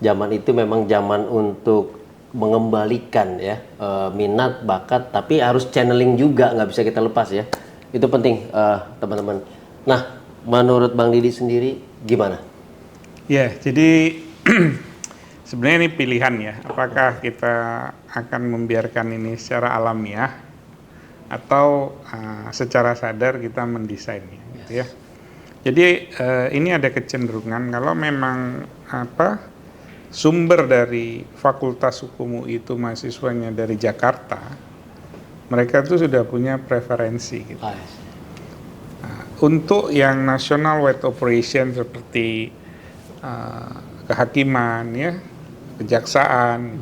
Zaman itu memang zaman untuk mengembalikan ya minat, bakat, tapi harus channeling juga, nggak bisa kita lepas ya. Itu penting teman-teman. Nah, menurut Bang Didi sendiri gimana? Ya, jadi sebenarnya ini pilihan ya. Apakah kita akan membiarkan ini secara alamiah atau secara sadar kita mendesainnya, gitu ya. Jadi ini ada kecenderungan kalau memang sumber dari Fakultas Hukum UI itu mahasiswanya dari Jakarta, mereka itu sudah punya preferensi gitu. Untuk yang national wide operation seperti kehakiman ya, kejaksaan,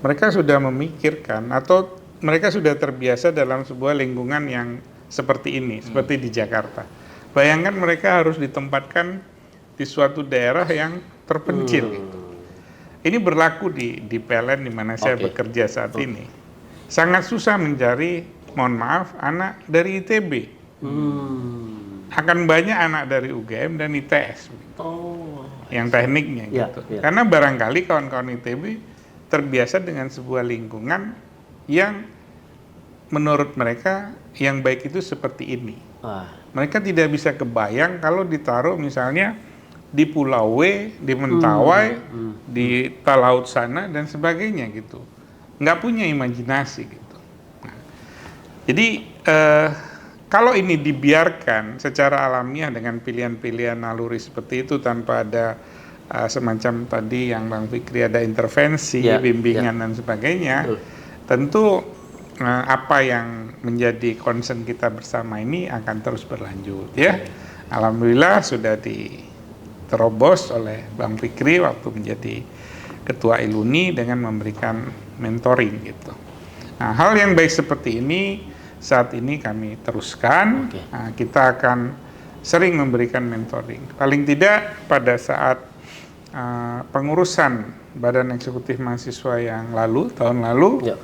mereka sudah memikirkan atau mereka sudah terbiasa dalam sebuah lingkungan yang seperti ini, seperti di Jakarta. Bayangkan mereka harus ditempatkan di suatu daerah yang terpencil. Gitu. Ini berlaku di PLN di mana saya bekerja saat ini. Sangat susah mencari, mohon maaf, anak dari ITB. Akan banyak anak dari UGM dan ITS. Yang tekniknya gitu. Karena barangkali kawan-kawan ITB terbiasa dengan sebuah lingkungan yang menurut mereka yang baik itu seperti ini. Mereka tidak bisa kebayang kalau ditaruh misalnya di Pulau W, di Mentawai, di Talaut sana dan sebagainya gitu. Nggak punya imajinasi gitu. Nah, jadi kalau ini dibiarkan secara alamiah dengan pilihan-pilihan naluri seperti itu tanpa ada semacam tadi yang Bang Fikri ada intervensi, bimbingan dan sebagainya, tentu apa yang menjadi concern kita bersama ini akan terus berlanjut ya. Alhamdulillah sudah diterobos oleh Bang Fikri waktu menjadi ketua ILUNI dengan memberikan mentoring gitu. Nah, hal yang baik seperti ini saat ini kami teruskan. Nah, kita akan sering memberikan mentoring. Paling tidak pada saat pengurusan Badan Eksekutif Mahasiswa yang lalu, tahun lalu,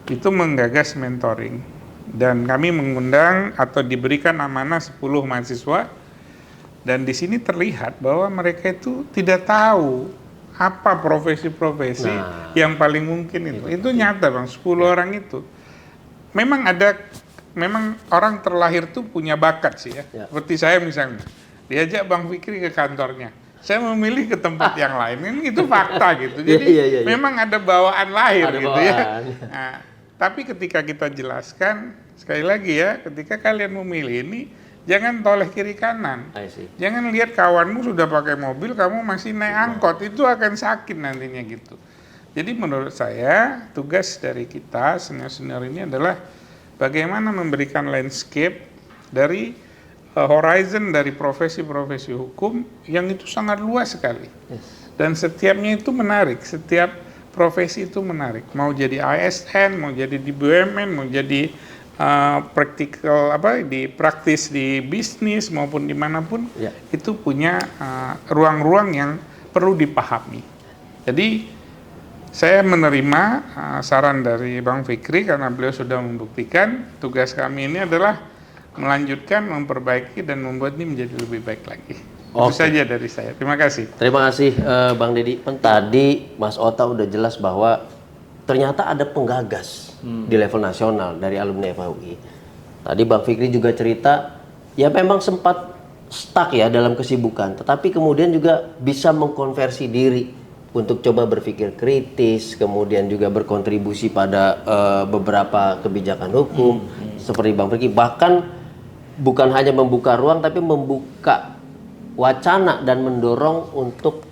itu menggagas mentoring. Dan kami mengundang atau diberikan amanah 10 mahasiswa. Dan di sini terlihat bahwa mereka itu tidak tahu apa profesi-profesi yang paling mungkin itu. Itu nyata Bang, 10 orang itu. Memang orang terlahir tuh punya bakat sih ya. Seperti saya misalnya, diajak Bang Fikri ke kantornya, saya memilih ke tempat yang lain. Ini itu fakta gitu. Jadi memang ada bawaan lahir gitu ya. Nah, tapi ketika kita jelaskan sekali lagi ya, ketika kalian memilih ini jangan toleh kiri kanan. Jangan lihat kawanmu sudah pakai mobil, kamu masih naik angkot, itu akan sakit nantinya gitu. Jadi menurut saya tugas dari kita senior-senior ini adalah bagaimana memberikan landscape dari horizon dari profesi-profesi hukum yang itu sangat luas sekali. Dan setiapnya itu menarik, setiap profesi itu menarik. Mau jadi ASN, mau jadi di BUMN, mau jadi praktikal praktis di bisnis maupun dimanapun, itu punya ruang-ruang yang perlu dipahami. Jadi saya menerima saran dari Bang Fikri karena beliau sudah membuktikan tugas kami ini adalah melanjutkan, memperbaiki dan membuat ini menjadi lebih baik lagi. Itu saja dari saya. Terima kasih. Terima kasih Bang Didi. Tadi Mas Ota udah jelas bahwa ternyata ada penggagas di level nasional dari alumni FHUI. Tadi Bang Fikri juga cerita, ya memang sempat stuck ya dalam kesibukan, tetapi kemudian juga bisa mengkonversi diri untuk coba berpikir kritis, kemudian juga berkontribusi pada beberapa kebijakan hukum, seperti Bang Fikri. Bahkan bukan hanya membuka ruang, tapi membuka wacana dan mendorong untuk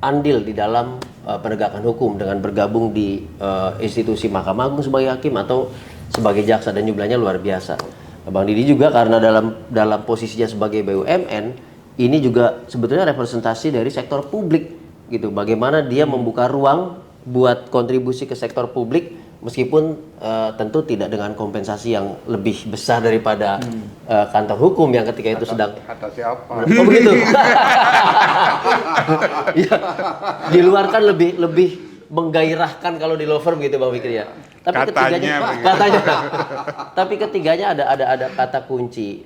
andil di dalam penegakan hukum dengan bergabung di institusi Mahkamah Agung sebagai hakim atau sebagai jaksa, dan jumlahnya luar biasa. Bang Didi juga karena dalam posisinya sebagai BUMN ini juga sebetulnya representasi dari sektor publik gitu. Bagaimana dia membuka ruang buat kontribusi ke sektor publik meskipun tentu tidak dengan kompensasi yang lebih besar daripada kantor hukum yang ketika itu sedang. Kata siapa? Oh begitu. Ya, di luar kan lebih menggairahkan kalau di law firm gitu Bang Fikri ya. Tapi tapi ketiganya ada kata kunci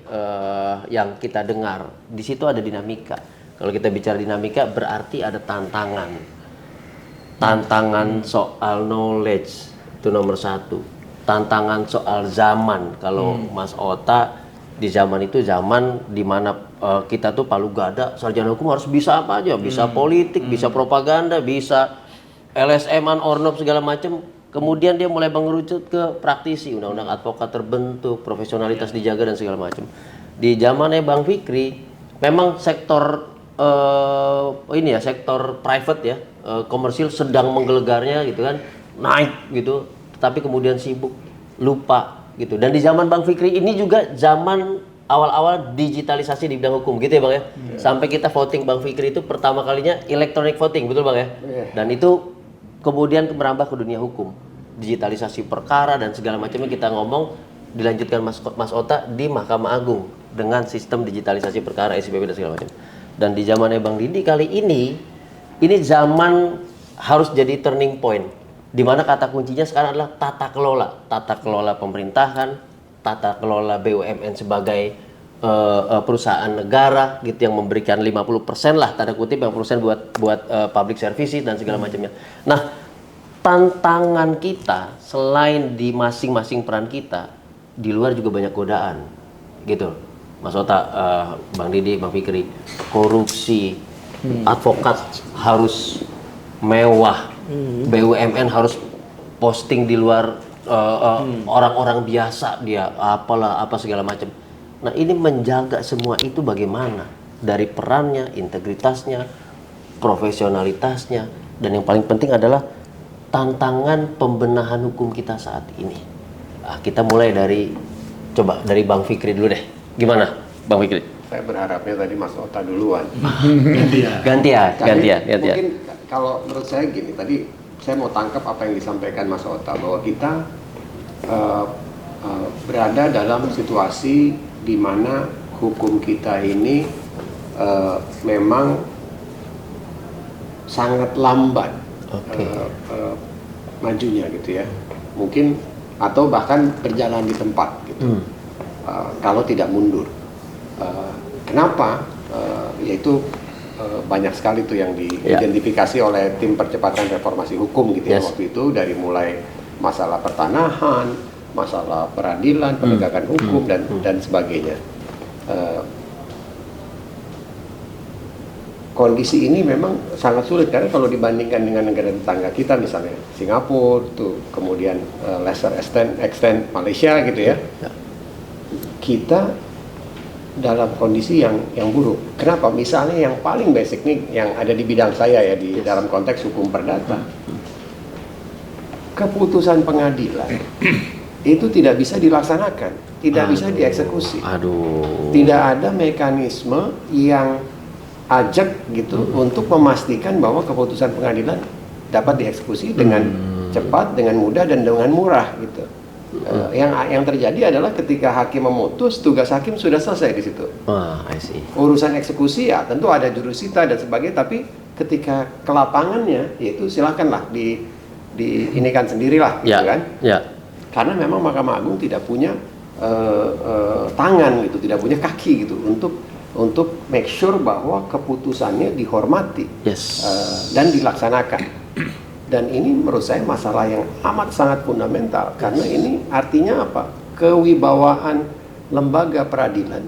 yang kita dengar. Di situ ada dinamika. Kalau kita bicara dinamika berarti ada tantangan. Tantangan soal knowledge itu nomor satu. Tantangan soal zaman. Kalau Mas Ota di zaman itu zaman dimana kita tuh palu gada, sarjana hukum harus bisa apa aja, bisa politik, bisa propaganda, bisa LSM-an, Ornop segala macam. Kemudian dia mulai mengerucut ke praktisi, undang-undang advokat terbentuk, profesionalitas dijaga dan segala macam. Di zamannya Bang Fikri, memang sektor sektor private ya, komersil sedang menggelegarnya gitu kan, naik gitu, tetapi kemudian sibuk, lupa gitu. Dan di zaman Bang Fikri ini juga zaman awal-awal digitalisasi di bidang hukum gitu ya Bang ya. Sampai kita voting Bang Fikri itu pertama kalinya electronic voting, betul Bang ya? Dan itu kemudian merambah ke dunia hukum, digitalisasi perkara dan segala macamnya kita ngomong, dilanjutkan Mas Ota di Mahkamah Agung dengan sistem digitalisasi perkara, SPP dan segala macam. Dan di zamannya Bang Didi kali ini zaman harus jadi turning point, di mana kata kuncinya sekarang adalah tata kelola pemerintahan, tata kelola BUMN sebagai perusahaan negara gitu yang memberikan 50% lah tanda kutip 50% buat public services dan segala macamnya. Nah, tantangan kita selain di masing-masing peran kita, di luar juga banyak godaan gitu. Mas Ota, Bang Didi, Bang Fikri, korupsi, advokat harus mewah, BUMN harus posting di luar orang-orang biasa dia apa segala macam. Nah, ini menjaga semua itu bagaimana? Dari perannya, integritasnya, profesionalitasnya, dan yang paling penting adalah tantangan pembenahan hukum kita saat ini. Nah, kita mulai dari Bang Fikri dulu deh. Gimana, Bang Fikri? Saya berharapnya tadi Mas Ota duluan. Gantian. Mungkin kalau menurut saya gini, tadi saya mau tangkap apa yang disampaikan Mas Ota bahwa kita berada dalam situasi di mana hukum kita ini memang sangat lambat majunya gitu ya, mungkin atau bahkan berjalan di tempat gitu. Kalau tidak mundur. Kenapa? Yaitu banyak sekali tuh yang diidentifikasi oleh tim percepatan reformasi hukum gitu ya waktu itu, dari mulai masalah pertanahan, masalah peradilan, penegakan hukum dan sebagainya. Kondisi ini memang sangat sulit karena kalau dibandingkan dengan negara tetangga kita misalnya Singapura tuh, kemudian lesser extent Malaysia gitu ya. Kita dalam kondisi yang buruk. Kenapa? Misalnya yang paling basic nih yang ada di bidang saya ya di dalam konteks hukum perdata. Keputusan pengadilan itu tidak bisa dilaksanakan, tidak bisa dieksekusi. Tidak ada mekanisme yang ajak gitu untuk memastikan bahwa keputusan pengadilan dapat dieksekusi dengan cepat, dengan mudah dan dengan murah gitu. Yang terjadi adalah ketika hakim memutus, tugas hakim sudah selesai di situ. Urusan eksekusi ya tentu ada jurusita dan sebagainya, tapi ketika ke lapangannya yaitu silakanlah diinikan sendirilah gitu kan. Karena memang Mahkamah Agung tidak punya tangan gitu, tidak punya kaki gitu untuk make sure bahwa keputusannya dihormati dan dilaksanakan. Dan ini menurut saya masalah yang amat sangat fundamental karena ini artinya apa? kewibawaan lembaga peradilan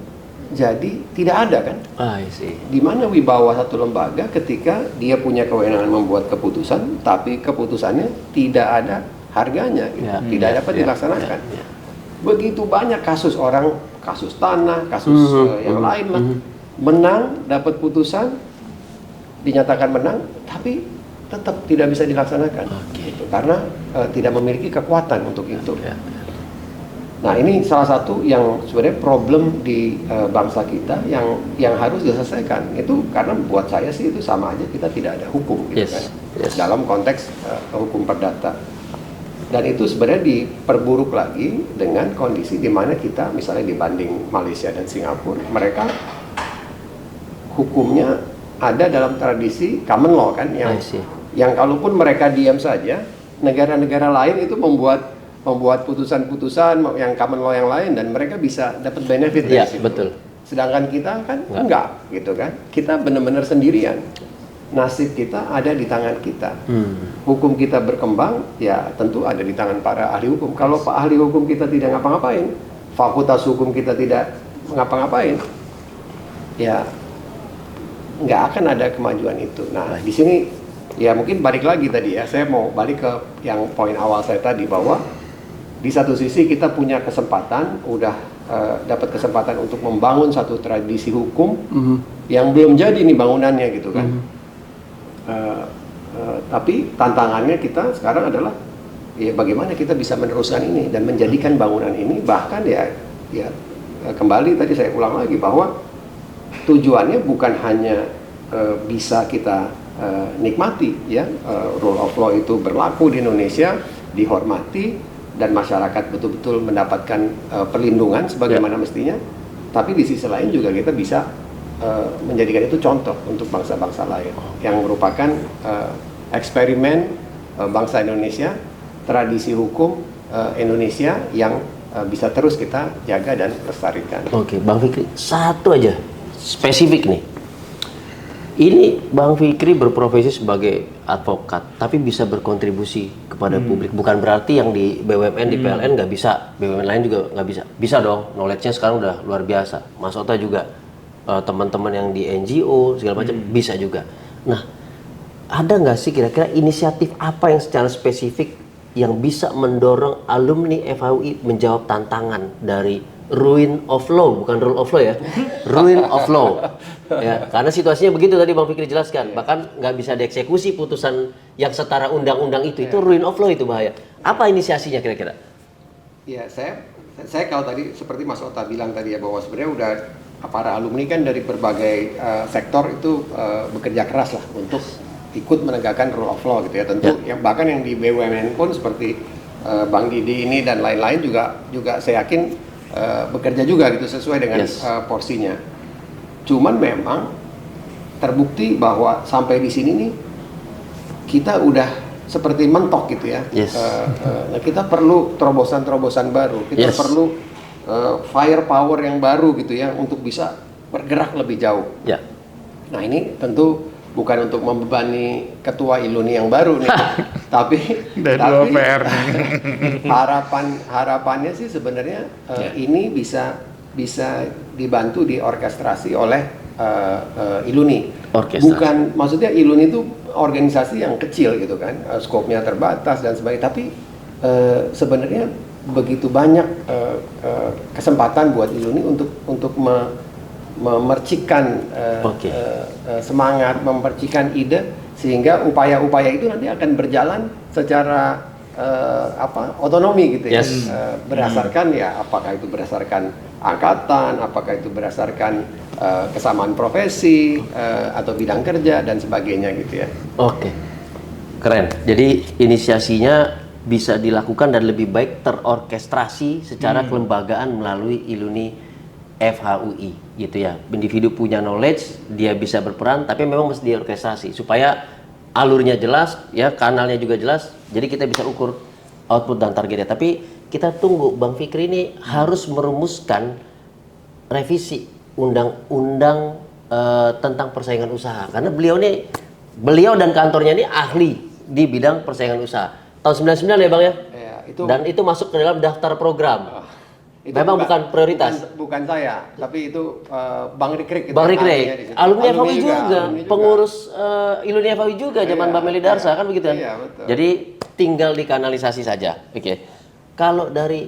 jadi tidak ada kan? I see. Di mana wibawa satu lembaga ketika dia punya kewenangan membuat keputusan, tapi keputusannya tidak ada harganya, gitu. Ya. Tidak dapat dilaksanakan. Ya. Begitu banyak kasus orang, kasus tanah, kasus yang lain lah, menang, dapat putusan, dinyatakan menang, tapi tetap tidak bisa dilaksanakan, gitu. Karena tidak memiliki kekuatan untuk itu. Ya. Nah, ini salah satu yang sebenarnya problem di bangsa kita yang harus diselesaikan. Itu karena buat saya sih itu sama aja kita tidak ada hukum gitu kan. Dalam konteks hukum perdata. Dan itu sebenarnya diperburuk lagi dengan kondisi di mana kita misalnya dibanding Malaysia dan Singapura, mereka hukumnya ada dalam tradisi common law kan yang kalaupun mereka diam saja, negara-negara lain itu membuat putusan-putusan yang common law yang lain dan mereka bisa dapat benefit dari situ. Betul. Sedangkan kita kan enggak gitu kan. Kita benar-benar sendirian. Nasib kita ada di tangan kita. Hukum kita berkembang ya tentu ada di tangan para ahli hukum. Kalau Pak ahli hukum kita tidak ngapa-ngapain, fakultas hukum kita tidak ngapa-ngapain, ya nggak akan ada kemajuan itu. Nah, di sini ya mungkin balik lagi tadi ya, saya mau balik ke yang poin awal saya tadi bahwa di satu sisi kita punya kesempatan, udah dapat kesempatan untuk membangun satu tradisi hukum yang belum jadi nih bangunannya gitu kan. Tapi tantangannya kita sekarang adalah ya bagaimana kita bisa meneruskan ini dan menjadikan bangunan ini bahkan ya kembali tadi saya ulang lagi bahwa tujuannya bukan hanya bisa kita nikmati ya, rule of law itu berlaku di Indonesia, dihormati dan masyarakat betul-betul mendapatkan perlindungan sebagaimana mestinya, tapi di sisi lain juga kita bisa menjadikan itu contoh untuk bangsa-bangsa lain yang merupakan eksperimen bangsa Indonesia, tradisi hukum Indonesia yang bisa terus kita jaga dan lestarikan. Oke, Bang Fikri, satu aja spesifik nih. Ini Bang Fikri berprofesi sebagai advokat, tapi bisa berkontribusi kepada publik. Bukan berarti yang di BUMN, di PLN nggak bisa, BUMN lain juga nggak bisa. Bisa dong, knowledge-nya sekarang udah luar biasa. Mas Ota juga, teman-teman yang di NGO, segala macam, bisa juga. Nah, ada nggak sih kira-kira inisiatif apa yang secara spesifik yang bisa mendorong alumni FHUI menjawab tantangan dari ruin of law, bukan rule of law ya, ruin of law, ya, karena situasinya begitu tadi Bang Fikri jelaskan, bahkan nggak bisa dieksekusi putusan yang setara undang-undang itu ruin of law, itu bahaya. Apa inisiasinya kira-kira? Ya, saya kalau tadi seperti Mas Ota bilang tadi ya bahwa sebenarnya udah para alumni kan dari berbagai sektor itu bekerja keras lah untuk ikut menegakkan rule of law gitu ya, tentu yang bahkan yang di BUMN pun seperti Bang Didi ini dan lain-lain juga saya yakin bekerja juga gitu sesuai dengan porsinya. Cuman memang terbukti bahwa sampai di sini nih kita udah seperti mentok gitu ya. Nah, kita perlu terobosan-terobosan baru. Kita perlu firepower yang baru gitu ya untuk bisa bergerak lebih jauh. Nah, ini tentu bukan untuk membebani ketua ILUNI yang baru nih, tapi harapannya sih sebenarnya ini bisa dibantu diorkestrasi oleh ILUNI. Bukan, maksudnya ILUNI itu organisasi yang kecil gitu kan, skopnya terbatas dan sebagainya, tapi sebenarnya begitu banyak kesempatan buat ILUNI untuk memercikan semangat, memercikan ide, sehingga upaya-upaya itu nanti akan berjalan secara otonomi gitu ya, berdasarkan ya apakah itu berdasarkan angkatan, apakah itu berdasarkan kesamaan profesi atau bidang kerja dan sebagainya gitu ya. Oke, keren. Jadi inisiasinya bisa dilakukan dan lebih baik terorkestrasi secara kelembagaan melalui ILUNI FHUI gitu ya. Individu punya knowledge, dia bisa berperan, tapi memang mesti diorkestrasi supaya alurnya jelas ya, kanalnya juga jelas. Jadi kita bisa ukur output dan targetnya. Tapi kita tunggu Bang Fikri ini harus merumuskan revisi undang-undang tentang persaingan usaha, karena beliau dan kantornya ini ahli di bidang persaingan usaha. Tahun 99 ya Bang ya? Itu. Dan itu masuk ke dalam daftar program. Memang bukan prioritas. Bukan saya, tapi itu Bang Rikrik. Bang Rikrik, alumni FHUI juga, alumni pengurus Iluni FHUI juga zaman Bang Meli Darsa kan begitu kan? Iya, betul. Jadi tinggal dikanalisasi saja. Oke. Kalau dari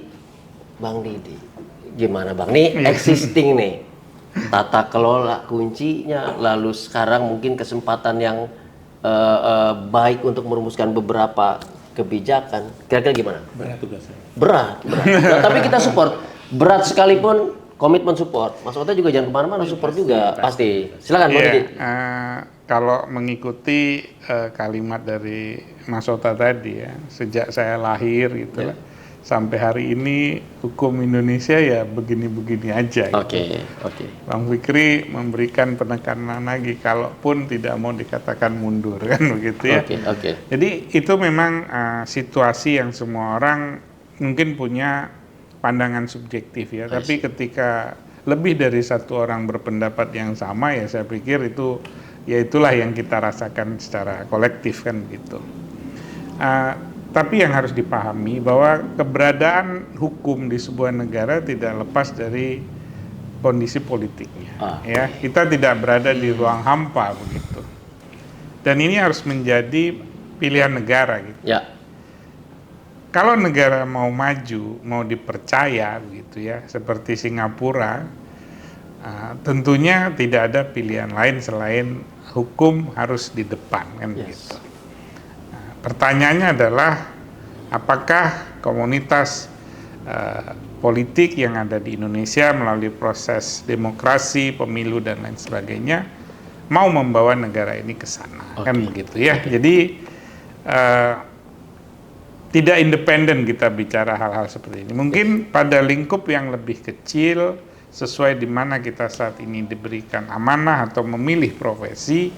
Bang Didi, gimana Bang? Nih existing nih, tata kelola kuncinya, lalu sekarang mungkin kesempatan yang baik untuk merumuskan beberapa kebijakan. Kira-kira gimana? Berat tugasnya. Berat. Nah, tapi kita support. Berat sekalipun komitmen support. Mas Ota juga jangan kemana-mana, support juga pasti. Silakan Bang Didi. Kalau mengikuti kalimat dari Mas Ota tadi ya, sejak saya lahir gitu lah, sampai hari ini hukum Indonesia ya begini-begini aja. Oke. Bang Fikri memberikan penekanan lagi, kalaupun tidak mau dikatakan mundur kan begitu ya. Oke. Jadi itu memang situasi yang semua orang mungkin punya pandangan subjektif ya. Tapi ketika lebih dari satu orang berpendapat yang sama ya, saya pikir itu ya itulah yang kita rasakan secara kolektif kan begitu. Tapi yang harus dipahami bahwa keberadaan hukum di sebuah negara tidak lepas dari kondisi politiknya. Ya, kita tidak berada di ruang hampa begitu. Dan ini harus menjadi pilihan negara gitu. Ya. Kalau negara mau maju, mau dipercaya begitu ya, seperti Singapura, tentunya tidak ada pilihan lain selain hukum harus di depan kan begitu. Pertanyaannya adalah apakah komunitas politik yang ada di Indonesia melalui proses demokrasi, pemilu dan lain sebagainya mau membawa negara ini ke sana kan begitu ya. Jadi tidak independen kita bicara hal-hal seperti ini. Mungkin pada lingkup yang lebih kecil sesuai di mana kita saat ini diberikan amanah atau memilih profesi,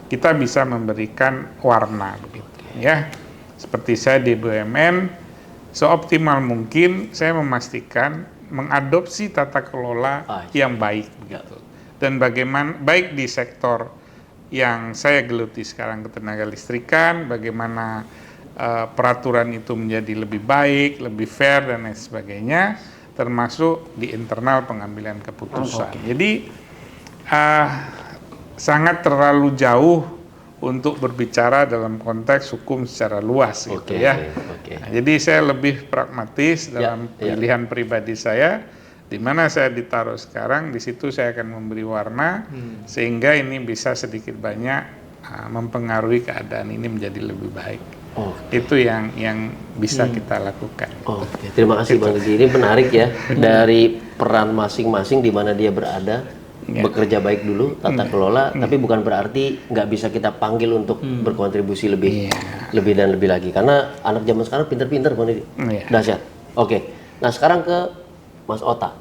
kita bisa memberikan warna begitu. Ya, seperti saya di BUMN, seoptimal mungkin saya memastikan mengadopsi tata kelola yang baik begitu. Dan bagaimana baik di sektor yang saya geluti sekarang ketenaga listrikan, bagaimana peraturan itu menjadi lebih baik, lebih fair dan lain sebagainya, termasuk di internal pengambilan keputusan. Jadi sangat terlalu jauh untuk berbicara dalam konteks hukum secara luas gitu ya. Nah, jadi saya lebih pragmatis dalam pilihan pribadi saya, di mana saya ditaruh sekarang, di situ saya akan memberi warna sehingga ini bisa sedikit banyak mempengaruhi keadaan ini menjadi lebih baik. Itu yang bisa kita lakukan. Terima kasih Bang Didi. Ini menarik ya, dari peran masing-masing di mana dia berada. Bekerja baik dulu, tata kelola, tapi bukan berarti nggak bisa kita panggil untuk berkontribusi lebih dan lebih lagi. Karena anak zaman sekarang pinter-pinter, Bang Didi. Dahsyat. Oke. Nah sekarang ke Mas Ota.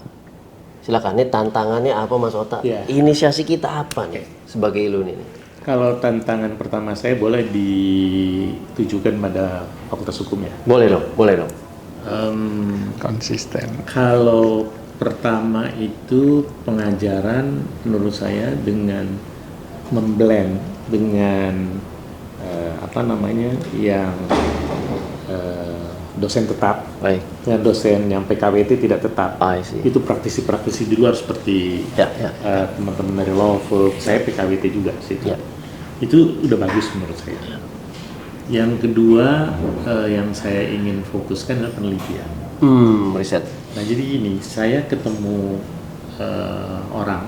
Silakan. Ini tantangannya apa Mas Ota? Inisiasi kita apa nih sebagai Iluni ini? Kalau tantangan pertama saya boleh ditujukan pada Fakultas Hukum ya? Boleh dong. Konsisten. Kalau pertama itu pengajaran menurut saya dengan memblend dengan yang dosen tetap dengan dosen yang PKWT tidak tetap. Itu praktisi-praktisi di luar seperti teman-teman dari law firm, saya PKWT juga situ. Itu udah bagus menurut saya. Yang kedua yang saya ingin fokuskan adalah penelitian. Riset. Nah jadi gini, saya ketemu orang,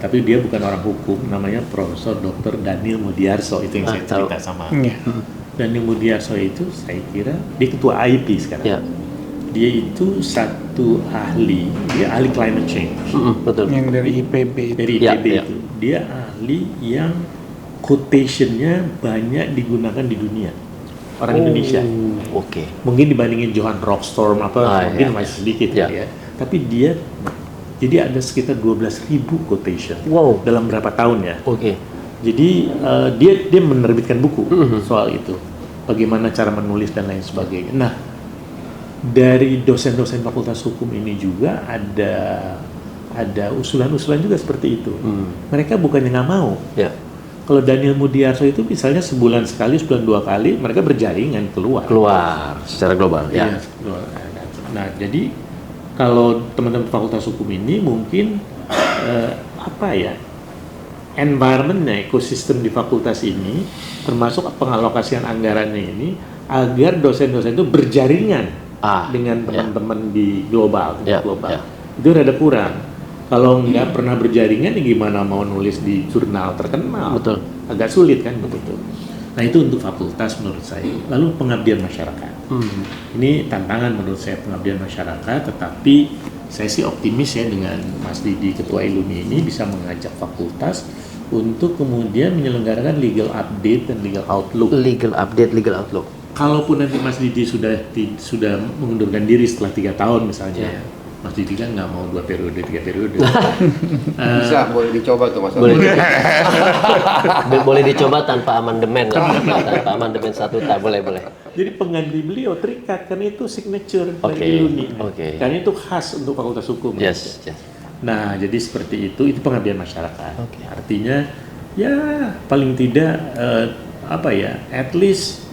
tapi dia bukan orang hukum, namanya Profesor Dr. Daniel Mudiarso, itu yang saya cerita sama. Daniel Mudiarso itu saya kira dia ketua IP sekarang. Dia itu satu ahli, dia ahli climate change. Betul. Yang dari IPB. Dari IPB itu, dia ahli yang quotation-nya banyak digunakan di dunia. Orang Indonesia. Mungkin dibandingin Johan Rockstrom mungkin masih sedikit ya. Tapi dia jadi ada sekitar 12.000 quotation dalam berapa tahun ya. Jadi dia menerbitkan buku soal itu. Bagaimana cara menulis dan lain sebagainya. Nah, dari dosen-dosen Fakultas Hukum ini juga ada usulan-usulan juga seperti itu. Mereka bukannya nggak mau. Kalau Daniel Mudiarso itu misalnya sebulan sekali, sebulan 2 kali, mereka berjaringan keluar secara global. Nah, jadi kalau teman-teman Fakultas Hukum ini mungkin environment-nya, ekosistem di fakultas ini, termasuk pengalokasian anggarannya ini, agar dosen-dosen itu berjaringan dengan teman-teman di global, itu rada kurang. Kalau nggak pernah berjaringan, ya gimana mau nulis di jurnal terkenal? Betul. Agak sulit kan begitu. Nah itu untuk fakultas menurut saya. Lalu pengabdian masyarakat. Ini tantangan menurut saya pengabdian masyarakat, tetapi saya sih optimis ya dengan Mas Didi Ketua Iluni ini bisa mengajak fakultas untuk kemudian menyelenggarakan legal update dan legal outlook. Legal update, legal outlook. Kalaupun nanti Mas Didi sudah mengundurkan diri setelah 3 tahun misalnya, Mas Didi kan nggak mau 2 periode, 3 periode. Bisa, boleh dicoba tuh Mas. Boleh dicoba tanpa amandemen, tanpa amandemen statuta, boleh. Jadi pengganti beliau terikat karena itu signature Oke, dari Iluni. oke. Karena itu khas untuk Fakultas Hukum. Yes. Nah, jadi seperti itu pengabdian masyarakat. Oke. Artinya ya paling tidak at least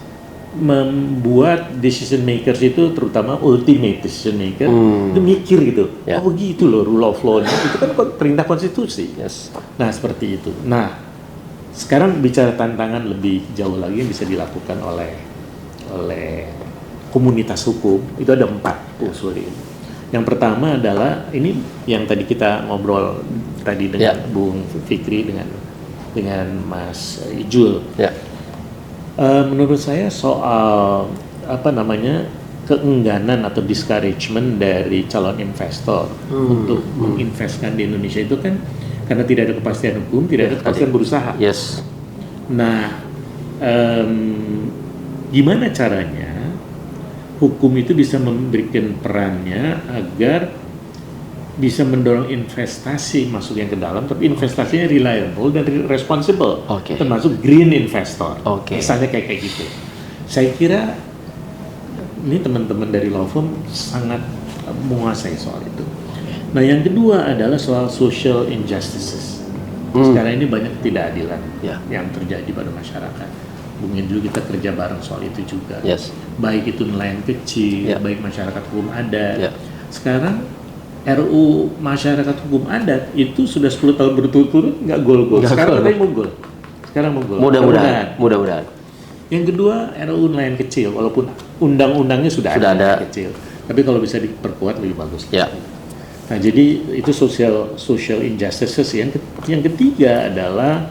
membuat decision makers itu, terutama ultimate decision maker, itu mikir gitu. Ya. Oh begitu loh rule of law itu kan perintah konstitusi. Yes. Nah seperti itu. Nah sekarang bicara tantangan lebih jauh lagi yang bisa dilakukan oleh komunitas hukum, itu ada 4 unsur ini. Yang pertama adalah ini yang tadi kita ngobrol tadi dengan Bung Fikri dengan Mas Ijul. Ya. Menurut saya soal keengganan atau discouragement dari calon investor untuk menginvestkan di Indonesia itu kan karena tidak ada kepastian hukum, tidak ada kepastian berusaha. Yes. Nah, gimana caranya hukum itu bisa memberikan perannya agar bisa mendorong investasi masuk yang ke dalam, tapi investasinya reliable dan responsible, termasuk green investor. Misalnya kayak gitu. Saya kira ini teman-teman dari law firm sangat menguasai soal itu. Nah, yang kedua adalah soal social injustices. Sekarang ini banyak ketidakadilan yang terjadi pada masyarakat. Mungkin dulu kita kerja bareng soal itu juga. Yes. Baik itu nelayan kecil, baik masyarakat hukum adat. Sekarang RU masyarakat hukum adat itu sudah 10 tahun berturut-turut nggak gol-gol. Sekarang katanya mau gol. Mudah-mudahan. Yang kedua RU nelayan kecil, walaupun undang-undangnya sudah ada nelayan kecil, tapi kalau bisa diperkuat lebih bagus. Ya. Nah jadi itu social injustices. Yang ketiga adalah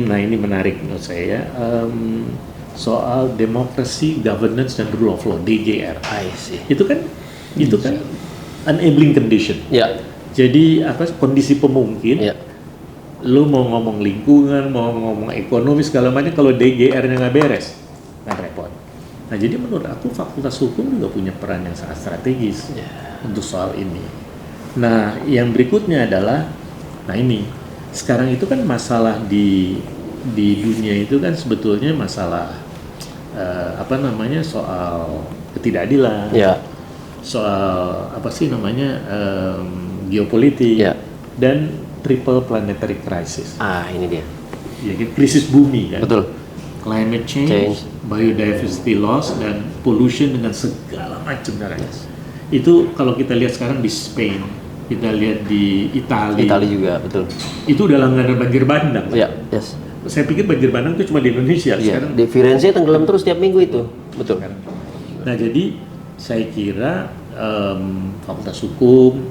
nah ini menarik menurut saya, soal democracy, governance dan rule of law (DGR). Itu kan enabling condition. Ya. Jadi kondisi pemungkin. Lu mau ngomong lingkungan, mau ngomong ekonomi segala macam, kalau DGR-nya nggak beres, kan repot. Nah jadi menurut aku Fakultas Hukum juga punya peran yang sangat strategis untuk soal ini. Nah yang berikutnya adalah, nah ini sekarang itu kan masalah di dunia itu kan sebetulnya masalah soal ketidakadilan. Soal geopolitik dan triple planetary crisis. Ini dia. Ya, krisis bumi kan. Betul. Climate change, biodiversity loss dan pollution dengan segala macam caranya. Itu kalau kita lihat sekarang di Spain, kita lihat di Italia juga, betul. Itu udah langganan banjir bandang. Yes. Saya pikir banjir bandang itu cuma di Indonesia. Sekarang di Firenze tenggelam terus tiap minggu itu. Betul. Nah jadi saya kira Fakultas Hukum,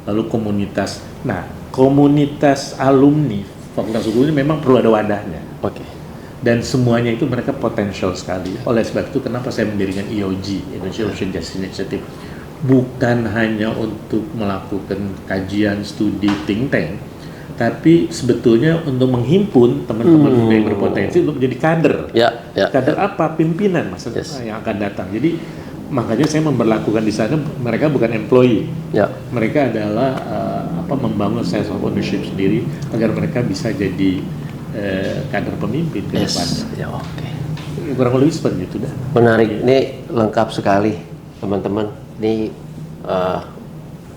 lalu komunitas. Nah, komunitas alumni Fakultas Hukum ini memang perlu ada wadahnya. Dan semuanya itu mereka potensial sekali. Oleh sebab itu kenapa saya mendirikan IOG, Indonesia Ocean Justice Initiative. Bukan hanya untuk melakukan kajian, studi, think tank, tapi sebetulnya untuk menghimpun teman-teman yang berpotensi untuk menjadi kader. Kader apa? Pimpinan yang akan datang. Jadi makanya saya memberlakukan di sana mereka bukan employee. Mereka adalah membangun sense of ownership sendiri agar mereka bisa jadi kader pemimpin ke depan. Kurang lebih seperti itu dah. Menarik. Ini lengkap sekali, teman-teman. Ini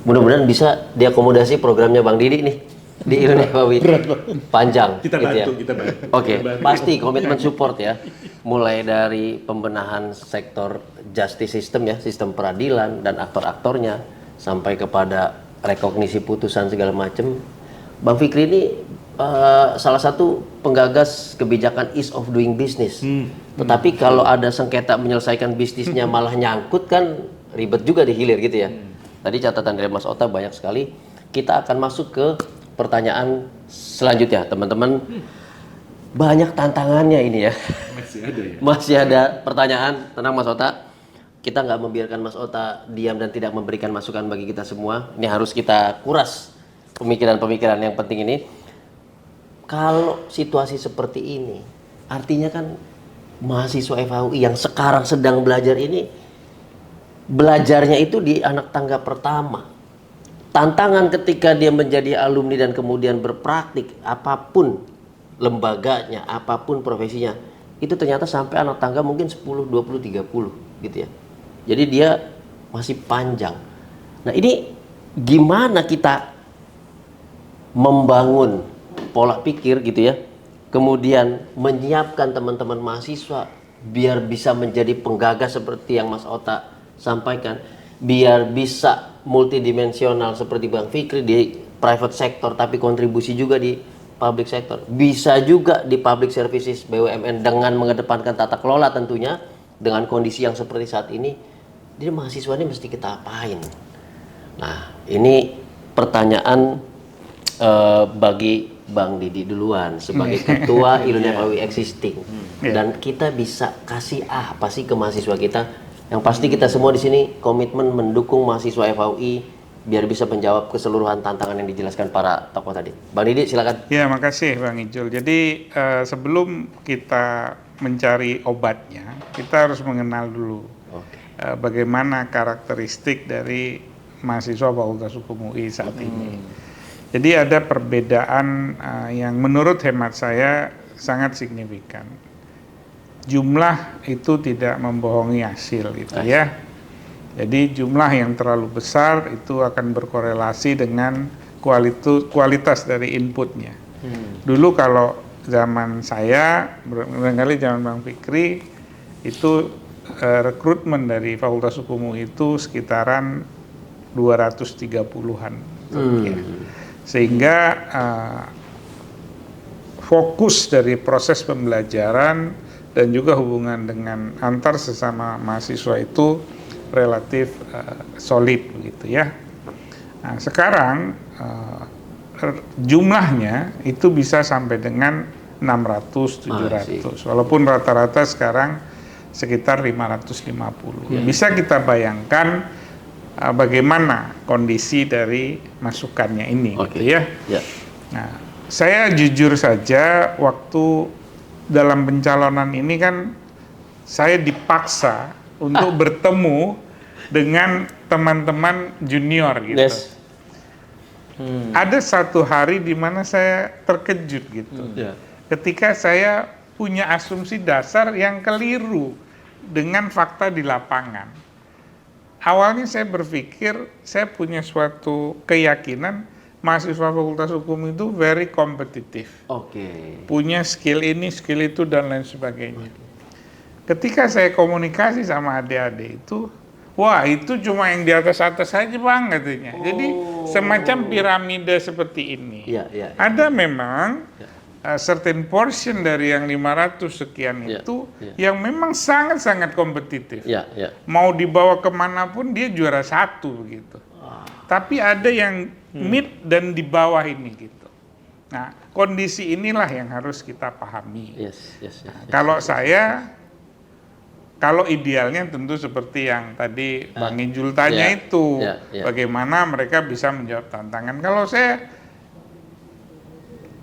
mudah-mudahan bisa diakomodasi programnya Bang Didi nih di Iluni FHUI. Panjang. Kita bantu. Pasti komitmen support ya. Mulai dari pembenahan sektor justice system ya, sistem peradilan dan aktor-aktornya, sampai kepada rekognisi putusan segala macam. Bang Fikri ini salah satu penggagas kebijakan ease of doing business. Tetapi kalau ada sengketa menyelesaikan bisnisnya malah nyangkut kan ribet juga di hilir gitu ya. Tadi catatan dari Mas Ota banyak sekali. Kita akan masuk ke pertanyaan selanjutnya, teman-teman. Banyak tantangannya ini ya. Masih ada ya? Masih ada pertanyaan. Tenang Mas Ota. Kita nggak membiarkan Mas Ota diam dan tidak memberikan masukan bagi kita semua. Ini harus kita kuras pemikiran-pemikiran yang penting ini. Kalau situasi seperti ini, artinya kan mahasiswa FHUI yang sekarang sedang belajar ini, belajarnya itu di anak tangga pertama. Tantangan ketika dia menjadi alumni dan kemudian berpraktik, apapun lembaganya, apapun profesinya, itu ternyata sampai anak tangga mungkin 10, 20, 30 gitu ya. Jadi dia masih panjang. Nah ini gimana kita membangun pola pikir gitu ya, kemudian menyiapkan teman-teman mahasiswa biar bisa menjadi penggagas seperti yang Mas Ota sampaikan, biar bisa multidimensional seperti Bang Fikri di private sector tapi kontribusi juga di public sector, bisa juga di public services BUMN dengan mengedepankan tata kelola tentunya. Dengan kondisi yang seperti saat ini, jadi mahasiswa ini mesti kita apain? Nah ini pertanyaan bagi Bang Didi duluan sebagai ketua Iluni FHUI existing, dan kita bisa kasih apa sih ke mahasiswa kita? Yang pasti kita semua di sini komitmen mendukung mahasiswa FHUI biar bisa menjawab keseluruhan tantangan yang dijelaskan para tokoh tadi. Bang Didi silakan. Ya, makasih Bang Ijul. Jadi sebelum kita mencari obatnya, kita harus mengenal dulu bagaimana karakteristik dari mahasiswa Fakultas Hukum UI saat ini. Jadi ada perbedaan yang menurut hemat saya sangat signifikan. Jumlah itu tidak membohongi hasil gitu ya. Jadi jumlah yang terlalu besar itu akan berkorelasi dengan kualitas dari inputnya. Dulu kalau zaman saya, barangkali zaman Bang Fikri, itu rekrutmen dari Fakultas Hukum UI itu sekitaran 230-an. Sehingga fokus dari proses pembelajaran dan juga hubungan dengan antar sesama mahasiswa itu relatif solid begitu ya. Nah, sekarang jumlahnya itu bisa sampai dengan 600, 700. Walaupun rata-rata sekarang sekitar 550. Bisa kita bayangkan bagaimana kondisi dari masukannya ini gitu ya. Nah, saya jujur saja waktu dalam pencalonan ini kan saya dipaksa untuk bertemu dengan teman-teman junior gitu. Ada satu hari di mana saya terkejut gitu. Ketika saya punya asumsi dasar yang keliru dengan fakta di lapangan. Awalnya saya berpikir, saya punya suatu keyakinan mahasiswa Fakultas Hukum itu very kompetitif. Punya skill ini, skill itu, dan lain sebagainya. Ketika saya komunikasi sama adik-adik itu, wah itu cuma yang di atas-atas saja Bang katanya. Jadi semacam piramida seperti ini. Ada memang certain portion dari yang 500 sekian itu yang memang sangat-sangat kompetitif. Mau dibawa kemanapun dia juara satu begitu. Tapi ada yang mid dan di bawah ini gitu. Nah, kondisi inilah yang harus kita pahami. Kalau saya, kalau idealnya tentu seperti yang tadi Bang Ijul tanya itu, bagaimana mereka bisa menjawab tantangan. Kalau saya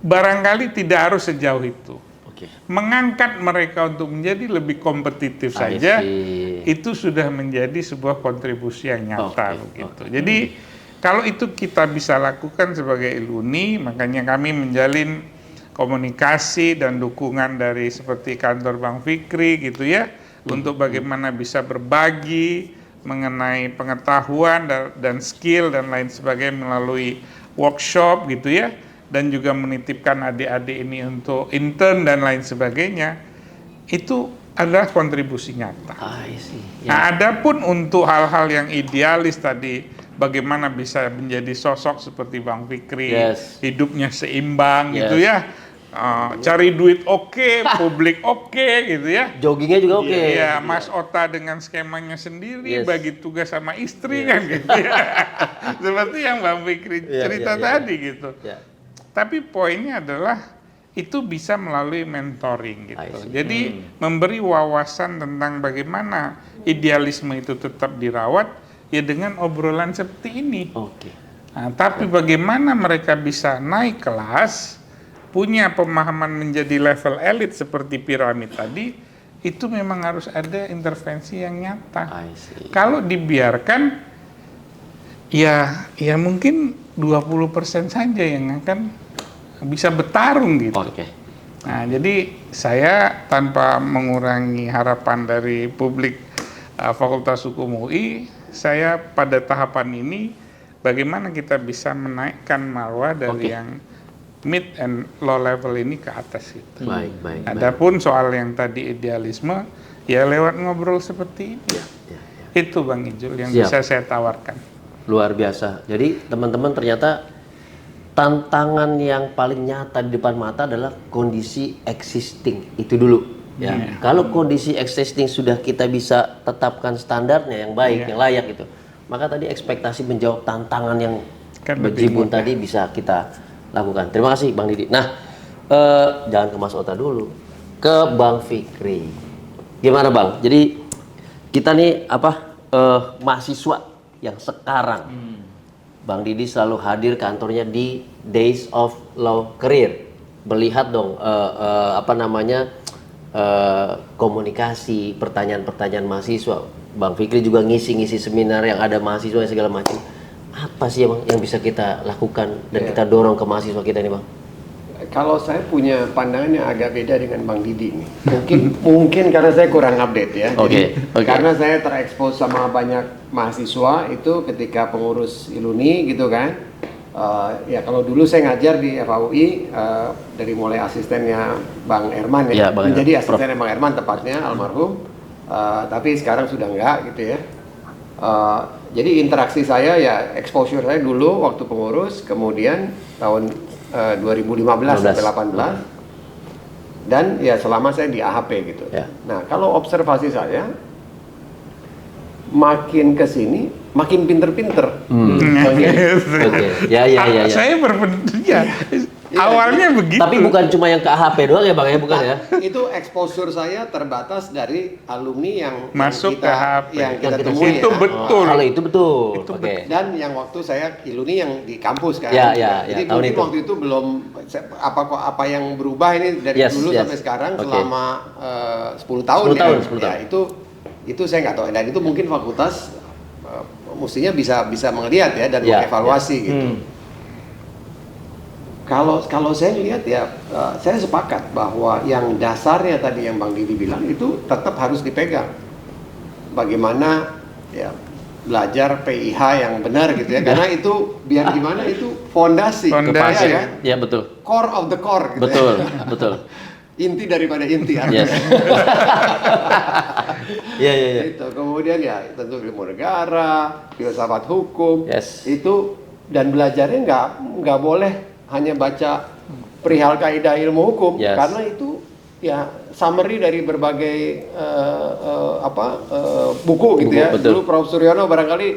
barangkali tidak harus sejauh itu. Mengangkat mereka untuk menjadi lebih kompetitif saja, itu sudah menjadi sebuah kontribusi yang nyata begitu. Jadi kalau itu kita bisa lakukan sebagai Iluni, makanya kami menjalin komunikasi dan dukungan dari seperti kantor Bang Fikri gitu ya, untuk bagaimana bisa berbagi mengenai pengetahuan dan skill dan lain sebagainya melalui workshop gitu ya. Dan juga menitipkan adik-adik ini untuk intern dan lain sebagainya, itu adalah kontribusi nyata. Nah, adapun untuk hal-hal yang idealis tadi bagaimana bisa menjadi sosok seperti Bang Fikri, Yes. hidupnya seimbang gitu Yes. ya. Cari duit oke, publik oke gitu ya. Joggingnya juga oke. Iya, Mas Ota dengan skemanya sendiri, Yes. bagi tugas sama istri kan gitu ya. Seperti yang Bang Fikri Iya, cerita iya, iya. tadi gitu. Ya. Tapi poinnya adalah itu bisa melalui mentoring I gitu. see. Jadi memberi wawasan tentang bagaimana idealisme itu tetap dirawat ya dengan obrolan seperti ini. Oke. Nah, tapi bagaimana mereka bisa naik kelas, punya pemahaman menjadi level elit seperti piramid tadi, itu memang harus ada intervensi yang nyata. I see. Kalau dibiarkan, ya mungkin 20% saja yang akan bisa bertarung gitu. Oke. Nah, jadi saya tanpa mengurangi harapan dari publik Fakultas Hukum UI, saya pada tahapan ini bagaimana kita bisa menaikkan marwah dari Oke. yang mid and low level ini ke atas gitu. Baik, baik. Adapun soal yang tadi idealisme, ya lewat ngobrol seperti ini. Ya, ya. Itu Bang Ijul yang Siap. bisa saya tawarkan. Luar biasa. Jadi teman-teman ternyata tantangan yang paling nyata di depan mata adalah kondisi existing itu dulu. Ya, kalau kondisi existing sudah kita bisa tetapkan standarnya yang baik, yang layak gitu, maka tadi ekspektasi menjawab tantangan yang Kan lebih berjibun mudah. tadi bisa kita lakukan. Terima kasih Bang Didi. Nah, jangan ke Mas Ota dulu, ke Bang Fikri. Gimana Bang? Jadi kita nih mahasiswa yang sekarang, Bang Didi selalu hadir kantornya di Days of Law Career. Melihat dong komunikasi, pertanyaan-pertanyaan mahasiswa. Bang Fikri juga ngisi-ngisi seminar yang ada mahasiswa yang segala macam. Apa sih yang bisa kita lakukan dan kita dorong ke mahasiswa kita nih Bang? Kalau saya punya pandangan yang agak beda dengan Bang Didi nih. Mungkin karena saya kurang update ya. Oke, Jadi, oke. karena saya terekspos sama banyak mahasiswa itu ketika pengurus Iluni gitu kan. Ya kalau dulu saya ngajar di FHUI dari mulai asistennya Bang Herman Ya, ya, Bang menjadi Herman. asistennya Bang Herman tepatnya almarhum. Tapi sekarang sudah enggak gitu ya. Jadi interaksi saya ya exposure saya dulu waktu pengurus, kemudian tahun 2015 sampai 18 dan ya selama saya di AHP gitu. Ya. Nah kalau observasi saya makin kesini makin pinter-pinter. Oke, ya. Saya berpendapat awalnya begitu. Tapi bukan cuma yang ke AHP doang ya Bang ya, bukan ya? Itu exposure saya terbatas dari alumni yang Masuk kita, ke HP. yang kita Yang kita temui itu ya. betul. Kalau itu betul. Itu Oke. Dan yang waktu saya Iluni yang di kampus kan. Ya, ya, Jadi tahun mungkin itu. waktu itu belum apa yang berubah ini dari Yes, dulu yes. sampai sekarang Oke. selama 10 tahun 10 ya. tahun, 10 Ya, tahun. itu saya nggak tahu dan itu mungkin fakultas mestinya bisa melihat ya dan Ya, mengevaluasi gitu. Kalau saya lihat ya, saya sepakat bahwa yang dasarnya tadi yang Bang Didi bilang itu tetap harus dipegang. Bagaimana ya belajar PIH yang benar gitu ya, karena itu biar gimana itu fondasi, Fondasi. ya, kan? Ya betul. Core of the core gitu Betul, ya. betul. Inti daripada inti Yes. Iya. Gitu. Kemudian ya tentu ilmu negara, filsafat hukum, Yes. itu dan belajarnya nggak boleh hanya baca perihal kaidah ilmu hukum, Yes. karena itu ya summary dari berbagai buku gitu Buku, ya. betul. Dulu Prof Suryono barangkali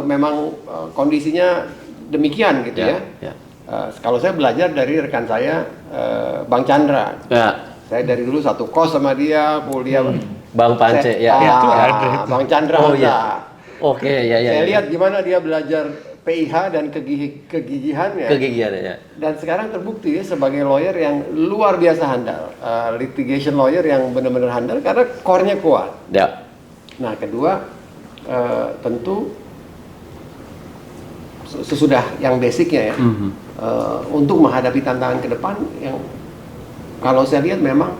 memang kondisinya demikian gitu ya. Ya. Kalau saya belajar dari rekan saya Bang Chandra. Ya. Saya dari dulu satu kos sama dia, kuliah. Bang Pance ya. Itu ada. Bang Chandra. Oh ada. iya. Oke, ya. Saya lihat gimana dia belajar PIH dan kegigihannya. kegigihan ya. Dan sekarang terbukti ya sebagai lawyer yang luar biasa handal, litigation lawyer yang benar-benar handal karena core-nya kuat. Ya. Nah, kedua tentu sesudah yang basicnya ya, untuk menghadapi tantangan ke depan yang kalau saya lihat memang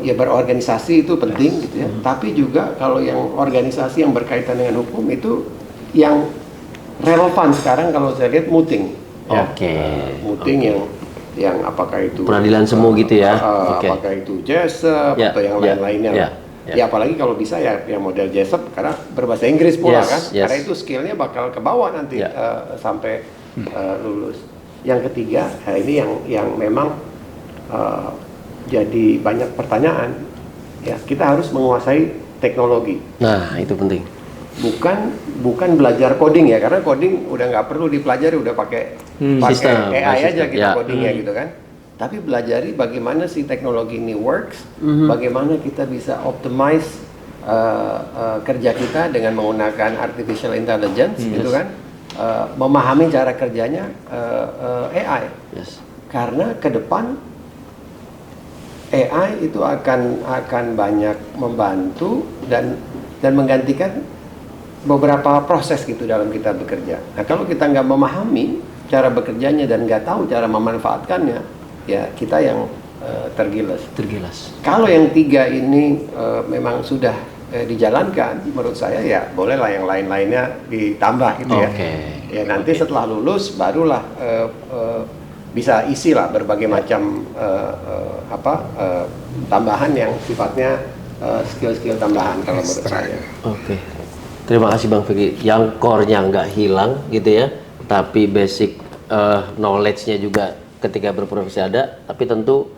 ya berorganisasi itu penting gitu ya. Tapi juga kalau yang organisasi yang berkaitan dengan hukum itu yang relevan sekarang kalau saya lihat muting. Ya. Oke. Muting yang apakah itu Peradilan semu gitu ya. Oke. apakah itu jasa Ya, atau yang ya, lain-lainnya. ya. Ya apalagi kalau bisa ya yang model Jessup karena berbahasa Inggris pula Yes, kan, yes. karena itu skillnya bakal ke bawah nanti sampai lulus. Yang ketiga, ini yang memang jadi banyak pertanyaan. Ya, kita harus menguasai teknologi. Nah, itu penting. Bukan belajar coding ya, karena coding udah nggak perlu dipelajari, udah pakai Sistem, AI aja sistem, kita ya. codingnya gitu kan. Tapi belajari bagaimana si teknologi ini works, bagaimana kita bisa optimize kerja kita dengan menggunakan artificial intelligence gitu kan, memahami cara kerjanya AI. Yes. Karena ke depan AI itu akan banyak membantu dan menggantikan beberapa proses gitu dalam kita bekerja. Nah kalau kita nggak memahami cara bekerjanya dan nggak tahu cara memanfaatkannya, ya kita yang tergilas. Kalau yang tiga ini memang sudah dijalankan, menurut saya ya bolehlah yang lain-lainnya ditambah gitu ya. Ya nanti setelah lulus barulah bisa isi lah berbagai macam tambahan yang sifatnya skill-skill tambahan kalau menurut saya. Oke. Terima kasih Bang Fikri. Yang core-nya nggak hilang gitu ya, tapi basic knowledge-nya juga ketika berprofesi ada, tapi tentu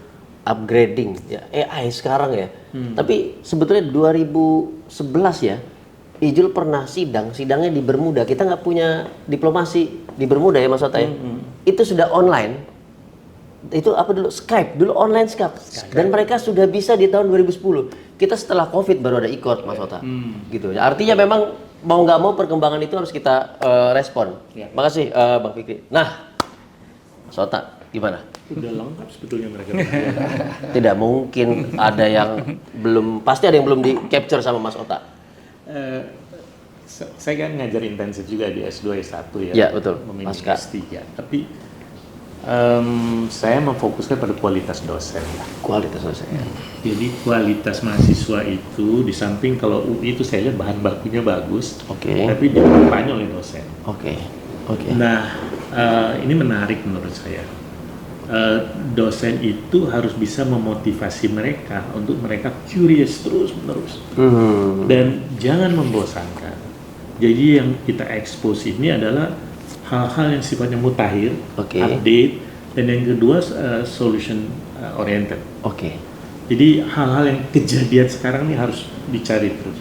upgrading ya AI sekarang ya. Tapi sebetulnya 2011 ya, Ijul pernah sidangnya di Bermuda. Kita nggak punya diplomasi di Bermuda ya Mas Ota ya. Itu sudah online. Itu apa dulu? Skype, dulu online Skype. Dan mereka sudah bisa di tahun 2010. Kita setelah Covid baru ada ikut Mas Ota. Gitu. Artinya memang mau nggak mau perkembangan itu harus kita respon. Makasih Bang Fikri. Nah, Mas Ota gimana? Udah lengkap sebetulnya mereka. Tidak mungkin ada yang belum, pasti ada yang belum di capture sama Mas Ota. Saya kan ngajar intensif juga di S2 S1 ya. Ya betul. Memilih Pasca. S3. Tapi saya memfokuskan pada kualitas dosen ya. Kualitas dosen. Jadi kualitas mahasiswa itu di samping kalau UI itu saya lihat bahan bakunya bagus, tapi dikampanye oleh dosen. Oke. Nah ini menarik menurut saya. Dosen itu harus bisa memotivasi mereka untuk mereka curious terus menerus dan jangan membosankan. Jadi yang kita expose ini adalah hal-hal yang sifatnya mutakhir, update, dan yang kedua solution oriented. Jadi hal-hal yang kejadian sekarang ini harus dicari terus.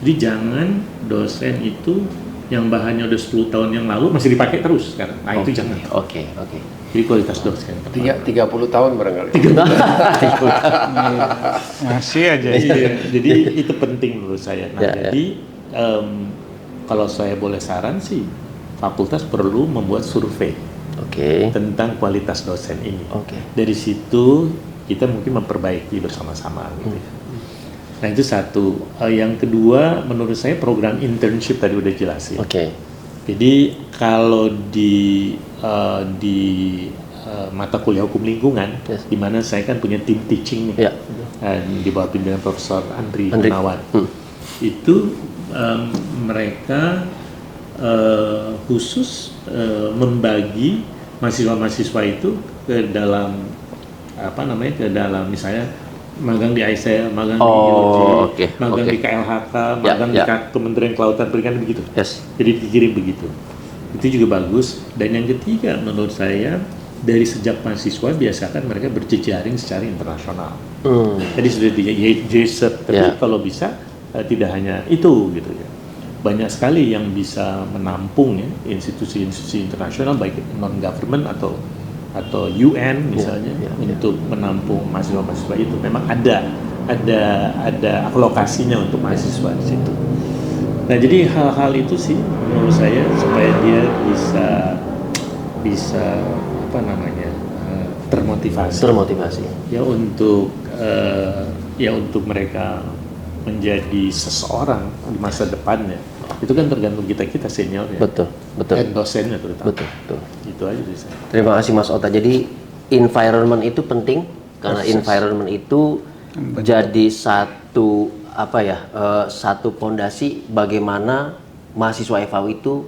Jadi jangan dosen itu yang bahannya udah 10 tahun yang lalu masih dipakai terus sekarang. Nah itu jangan. Jadi kualitas dosen. 30 tahun barangkali. Masih aja. Jadi itu penting menurut saya. Nah jadi kalau saya boleh saran sih, fakultas perlu membuat survei tentang kualitas dosen ini. Dari situ kita mungkin memperbaiki bersama-sama gitu ya. Nah itu satu. Yang kedua menurut saya program internship tadi udah jelasin. Jadi kalau di mata kuliah hukum lingkungan, di mana saya kan punya tim teaching nih, di bawah pimpinan Profesor Andri Gunawan, itu mereka khusus membagi mahasiswa-mahasiswa itu ke dalam ke dalam misalnya magang di ICL, magang di IOJ, magang di KLHK, magang di Kementerian Kelautan Perikanan begitu. Jadi dikirim begitu. Itu juga bagus. Dan yang ketiga menurut saya dari sejak mahasiswa biasakan mereka berjejaring secara internasional. Jadi sudah di JSET, tapi kalau bisa tidak hanya itu gitu ya. Banyak sekali yang bisa menampung ya institusi-institusi internasional baik non government atau UN misalnya untuk menampung mahasiswa-mahasiswa itu. Memang ada alokasinya untuk mahasiswa di situ. Nah jadi hal-hal itu sih menurut saya supaya dia bisa termotivasi ya untuk mereka menjadi seseorang di masa depannya. Itu kan tergantung kita senior ya. Betul. Dan dosennya terutama. Betul. Itu aja sih saya. Terima kasih Mas Ota. Jadi environment itu penting karena environment itu jadi satu satu pondasi bagaimana mahasiswa FAU itu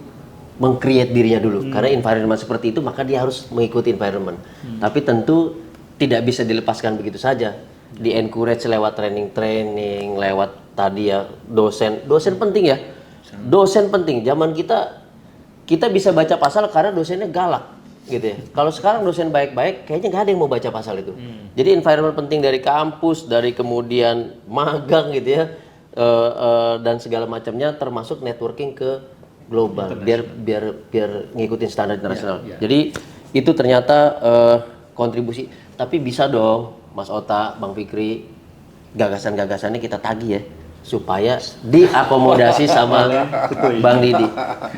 meng-create dirinya dulu. Karena environment seperti itu maka dia harus mengikuti environment. Tapi tentu tidak bisa dilepaskan begitu saja. di encourage lewat training, lewat tadi ya dosen penting ya. Dosen penting. Zaman kita bisa baca pasal karena dosennya galak gitu ya. Kalau sekarang dosen baik-baik kayaknya nggak ada yang mau baca pasal itu. Jadi environment penting dari kampus, dari kemudian magang gitu ya. Dan segala macamnya termasuk networking ke global biar ngikutin standar internasional. Jadi itu ternyata kontribusi. Tapi bisa dong Mas Ota, Bang Fikri, gagasan-gagasannya kita tagih ya supaya diakomodasi sama Bang Didi.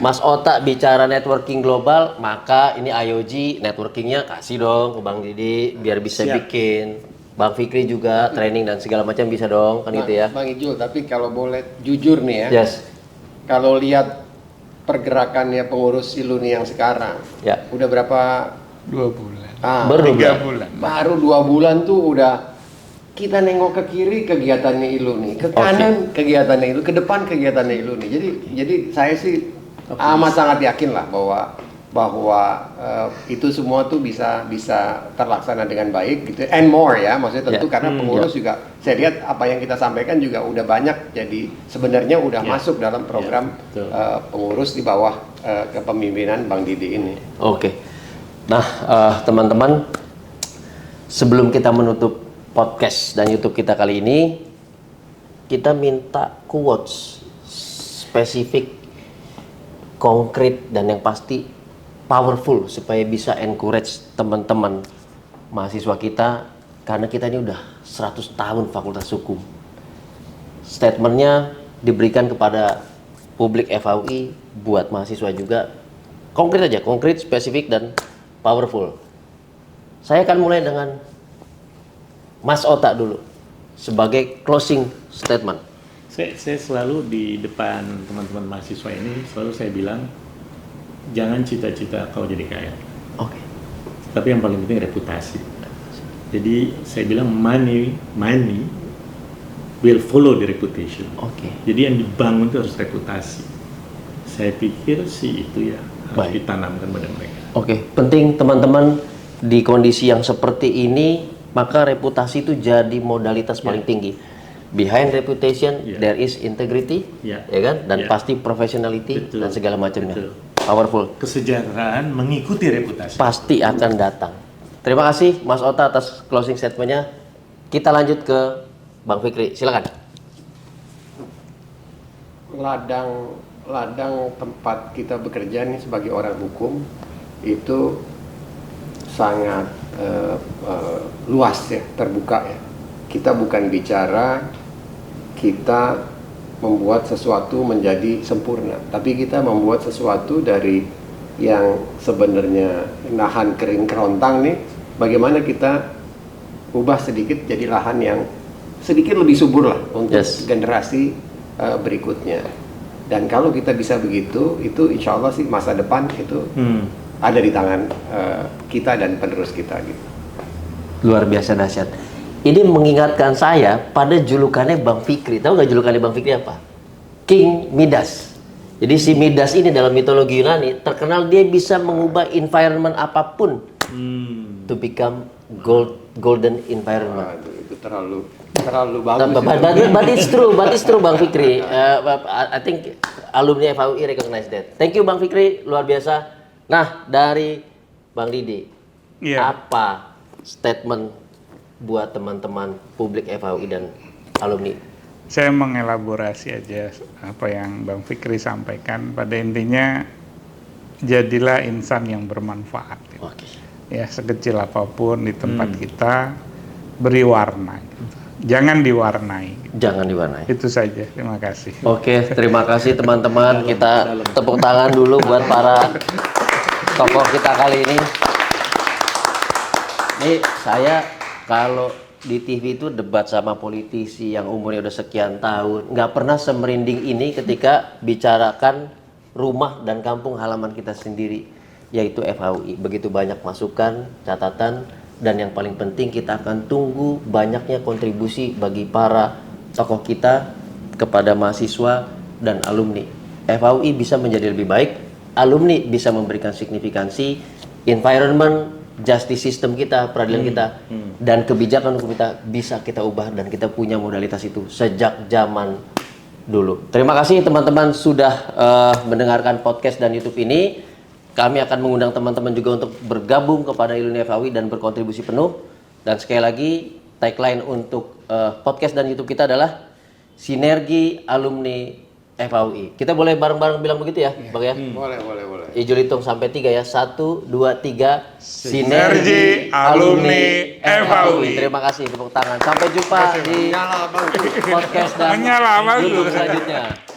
Mas Ota bicara networking global, maka ini IOG networkingnya kasih dong ke Bang Didi biar bisa bikin. Bang Fikri juga training dan segala macam bisa dong kan gitu ya. Bang Ijul, tapi kalau boleh jujur nih ya. Yes. Kalau lihat pergerakannya pengurus Iluni yang sekarang, Ya. udah berapa? 2 bulan. Baru 3 bulan. Baru 2 bulan tuh udah kita nengok ke kiri kegiatannya Iluni, ke kanan kegiatannya Iluni, ke depan kegiatannya Iluni. Jadi saya sih amat sangat yakin lah bahwa itu semua tuh bisa terlaksana dengan baik gitu, and more ya, maksudnya tentu karena pengurus juga saya lihat apa yang kita sampaikan juga udah banyak, jadi sebenarnya udah masuk dalam program pengurus di bawah kepemimpinan Bang Didi ini. Oke. Nah, teman-teman, sebelum kita menutup podcast dan YouTube kita kali ini, kita minta quotes spesifik, konkret, dan yang pasti powerful supaya bisa encourage teman-teman mahasiswa kita, karena kita ini udah 100 tahun Fakultas Hukum. Statementnya diberikan kepada publik FHUI, buat mahasiswa juga. Konkret aja, konkret, spesifik, dan powerful. Saya akan mulai dengan Mas Ota dulu sebagai closing statement. Saya selalu di depan teman-teman mahasiswa ini selalu saya bilang, jangan cita-cita kau jadi kaya. Oke. Tapi yang paling penting reputasi. Jadi saya bilang money will follow the reputation. Oke. Jadi yang dibangun itu harus reputasi. Saya pikir sih itu ya harus ditanamkan pada mereka. Oke, penting teman-teman di kondisi yang seperti ini, maka reputasi itu jadi modalitas paling tinggi. Behind reputation there is integrity, ya kan? Dan pasti professionality dan segala macamnya. Powerful. Kesejahteraan mengikuti reputasi. Pasti akan datang. Terima kasih Mas Ota atas closing statementnya. Kita lanjut ke Bang Fikri, silakan. Ladang tempat kita bekerja nih sebagai orang hukum itu sangat luas ya, terbuka ya. Kita bukan bicara kita membuat sesuatu menjadi sempurna, tapi kita membuat sesuatu dari yang sebenarnya lahan kering kerontang nih, bagaimana kita ubah sedikit jadi lahan yang sedikit lebih subur lah untuk generasi berikutnya. Dan kalau kita bisa begitu, itu insya Allah sih masa depan itu ada di tangan kita dan penerus kita gitu. Luar biasa dahsyat. Ini mengingatkan saya pada julukannya Bang Fikri. Tahu nggak julukannya Bang Fikri apa? King Midas. Jadi si Midas ini dalam mitologi Yunani terkenal dia bisa mengubah environment apapun to become golden environment. Waduh, itu terlalu bagus. But it's true Bang Fikri. I think alumni FHUI recognize that. Thank you Bang Fikri, luar biasa. Nah, dari Bang Didi, apa statement buat teman-teman publik FHUI dan alumni? Saya mengelaborasi aja apa yang Bang Fikri sampaikan. Pada intinya, jadilah insan yang bermanfaat. Oke. Ya, sekecil apapun di tempat kita, beri warna. Gitu. Jangan diwarnai. Jangan diwarnai. Itu saja. Terima kasih. Oke, terima kasih teman-teman. Kita tepuk tangan dulu buat para tokoh kita kali ini. Nih, saya kalau di TV itu debat sama politisi yang umurnya udah sekian tahun, nggak pernah semerinding ini ketika bicarakan rumah dan kampung halaman kita sendiri, yaitu FHUI. Begitu banyak masukan, catatan, dan yang paling penting kita akan tunggu banyaknya kontribusi bagi para tokoh kita kepada mahasiswa dan alumni. FHUI bisa menjadi lebih baik, alumni bisa memberikan signifikansi, environment justice system kita, peradilan kita, dan kebijakan hukum kita bisa kita ubah dan kita punya modalitas itu sejak zaman dulu. Terima kasih teman-teman sudah mendengarkan podcast dan YouTube ini. Kami akan mengundang teman-teman juga untuk bergabung kepada Iluni FHUI dan berkontribusi penuh. Dan sekali lagi tagline untuk podcast dan YouTube kita adalah Sinergi Alumni FHUI. Kita boleh bareng-bareng bilang begitu ya, Bang ya? Boleh. Ijul hitung sampai 3 ya. 1, 2, 3. Sinergi Alumni FHUI. Terima kasih, tepuk tangan. Sampai jumpa di podcast dan Menyala, bagus. YouTube selanjutnya.